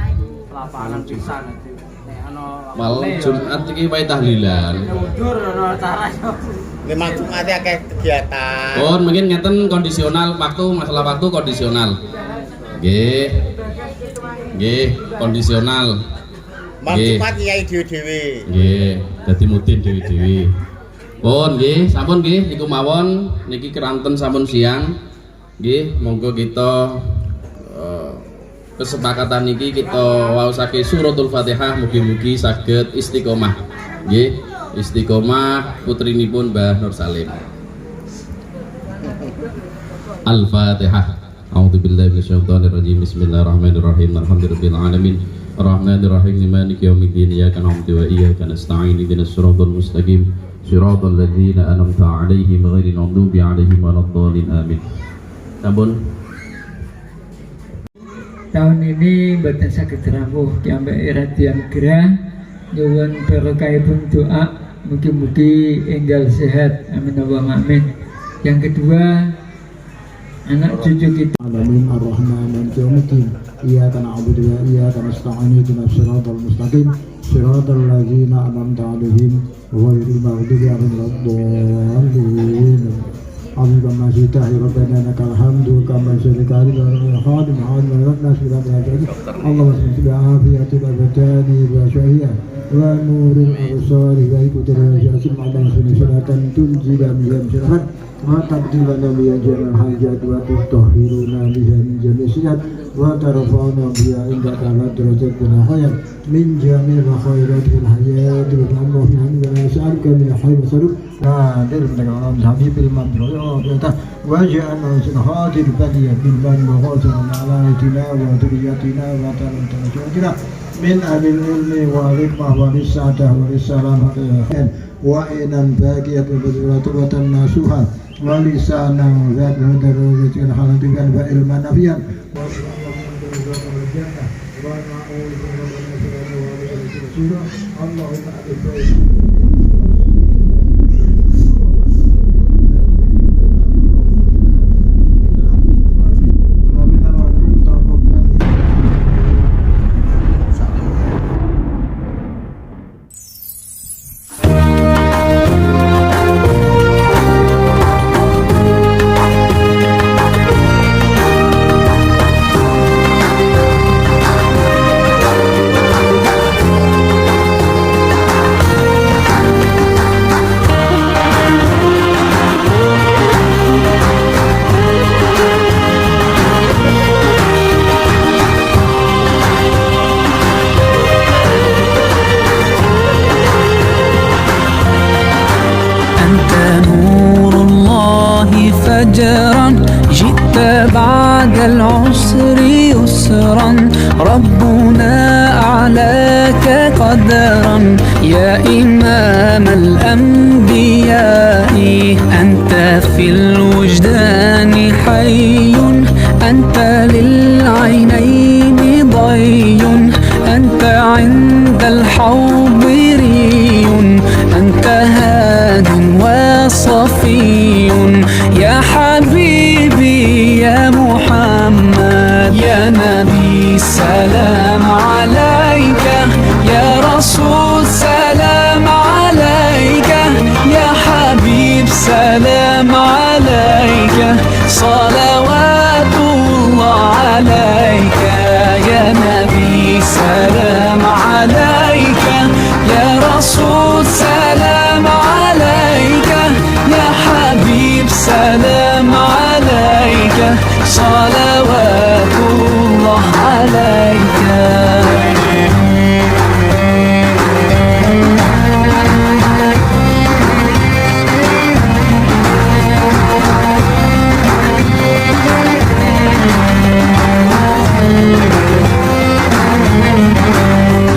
Lapangan pisan iki. Nek ana Malam Jumat iki wae tahlilan. mundur ana acara. Memang Jumat akeh kegiatan. Pun mungkin ngeten kondisional waktu, masalah waktu kondisional. Nggih. Nggih, kondisional. Malam Jumat kiai dhewe-dhewe. Nggih, dadi mudin dhewe-dhewe. Pun nggih, sampun nggih niku mawon niki keranten sampun siang. Nggih, monggo kita kesepakatan niki kita waosake suratul Fatihah mugi-mugi saged istiqomah. Nggih, istiqomah putrinipun Mbah Nur Salim. Al-Fatihah. A'udzubillahi minasyaitonir rajim. Bismillahirrahmanirrahim. Alhamdulillahirabbil alamin. Arrahmanirrahim. Maliki yaumiddin. Iyyaka na'budu wa iyyaka nasta'in. Ihdinas siratal mustaqim. Siratal ladzina an'amta 'alaihim ghairil maghdubi 'alaihim waladdallin. Amin. Sampun. Tahun ini mboten saged rawuh kiambek iradian gerah nyuwun barokahipun doa mugi-mugi enggal sehat amin Allahumma amin. Yang kedua anak cucu kita. Alamin ar-Rahman maliki yaumiddin. Iyyaka na'budu wa iyyaka nasta'in ihdinas siratal mustaqim siratal ladzina an'amta 'alaihim ghairil maghdubi 'alaihim waladdallin. Amin kama sitahi rabbana lakal hamdu kama syarikari wa khadim hadim wa nasira bi'adhi Allahumma salli bi'afiyatil abdani wa syahiyah wa nuril absari wa ikutir yasin ma'adan sunatan tunjidan biham syarahat wa tabdilana biya jamal hajat wa tutahhiruna biha min jami' siyat wa tarfa'una biya indaka ala derajat binahayat min jami' khairatil hayat wa Allahumma inna nas'aluka min khairin saruk nadir min alam habibil mamdud waj'alna sinhatil badiya bil ban wa ghazana ala tilawa wa duriyatina wa ta'ala min ahlil ilmi wa hikmah wa risadah wa risalah wa inan bagiyat wa tubatan nasuha wa lisanan zat hadarujatan halatikan wa ilman nafiyan wa فجرا جئت بعد العسر يسرا ربنا أعلاك قدرا يا إمام الأنبياء أنت في الوجدان حي أنت للعينين ضي أنت عند الحوض ري أنت هاد وصفي يا حبيبي يا محمد يا نبي سلام عليك يا رسول سلام عليك يا حبيب سلام عليك صلوات الله عليك يا نبي سلام عليك يا رسول سلام عليك يا حبيب سلام عليك صلوات الله عليك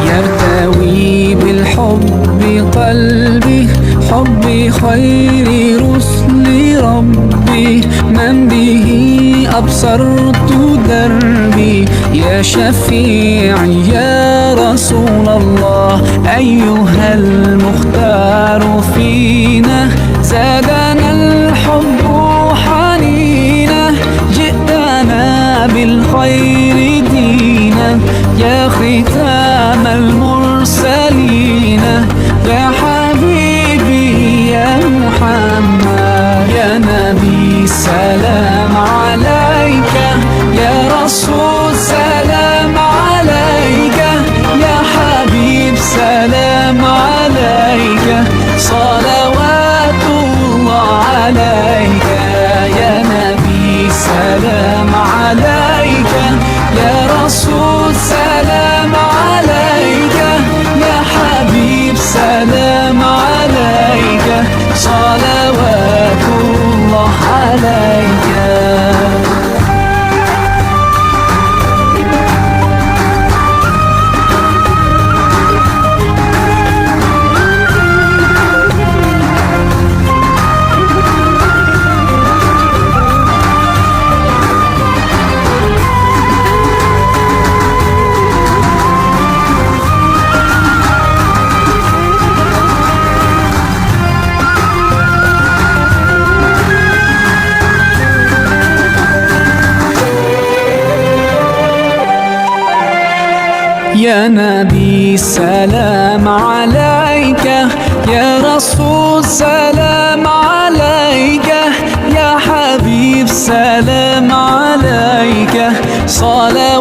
يرتوي بالحب قلبي حب خير رسل ربي من به أبصرت دربي يا شفيعي يا رسول الله أيها المختار فينا زادنا الحب حنينا جئتنا بالخير دينا يا ختام المرسلين يا حبيبي يا محمد يا نبي سلام عليك يا رسول سلام عليك يا حبيب سلام عليك صلوات الله عليك يا نبي سلام عليك يا رسول سلام عليك يا حبيب سلام عليك صلوات الله عليك يا نبي سلام عليك يا رسول سلام عليك يا حبيب سلام عليك صلوات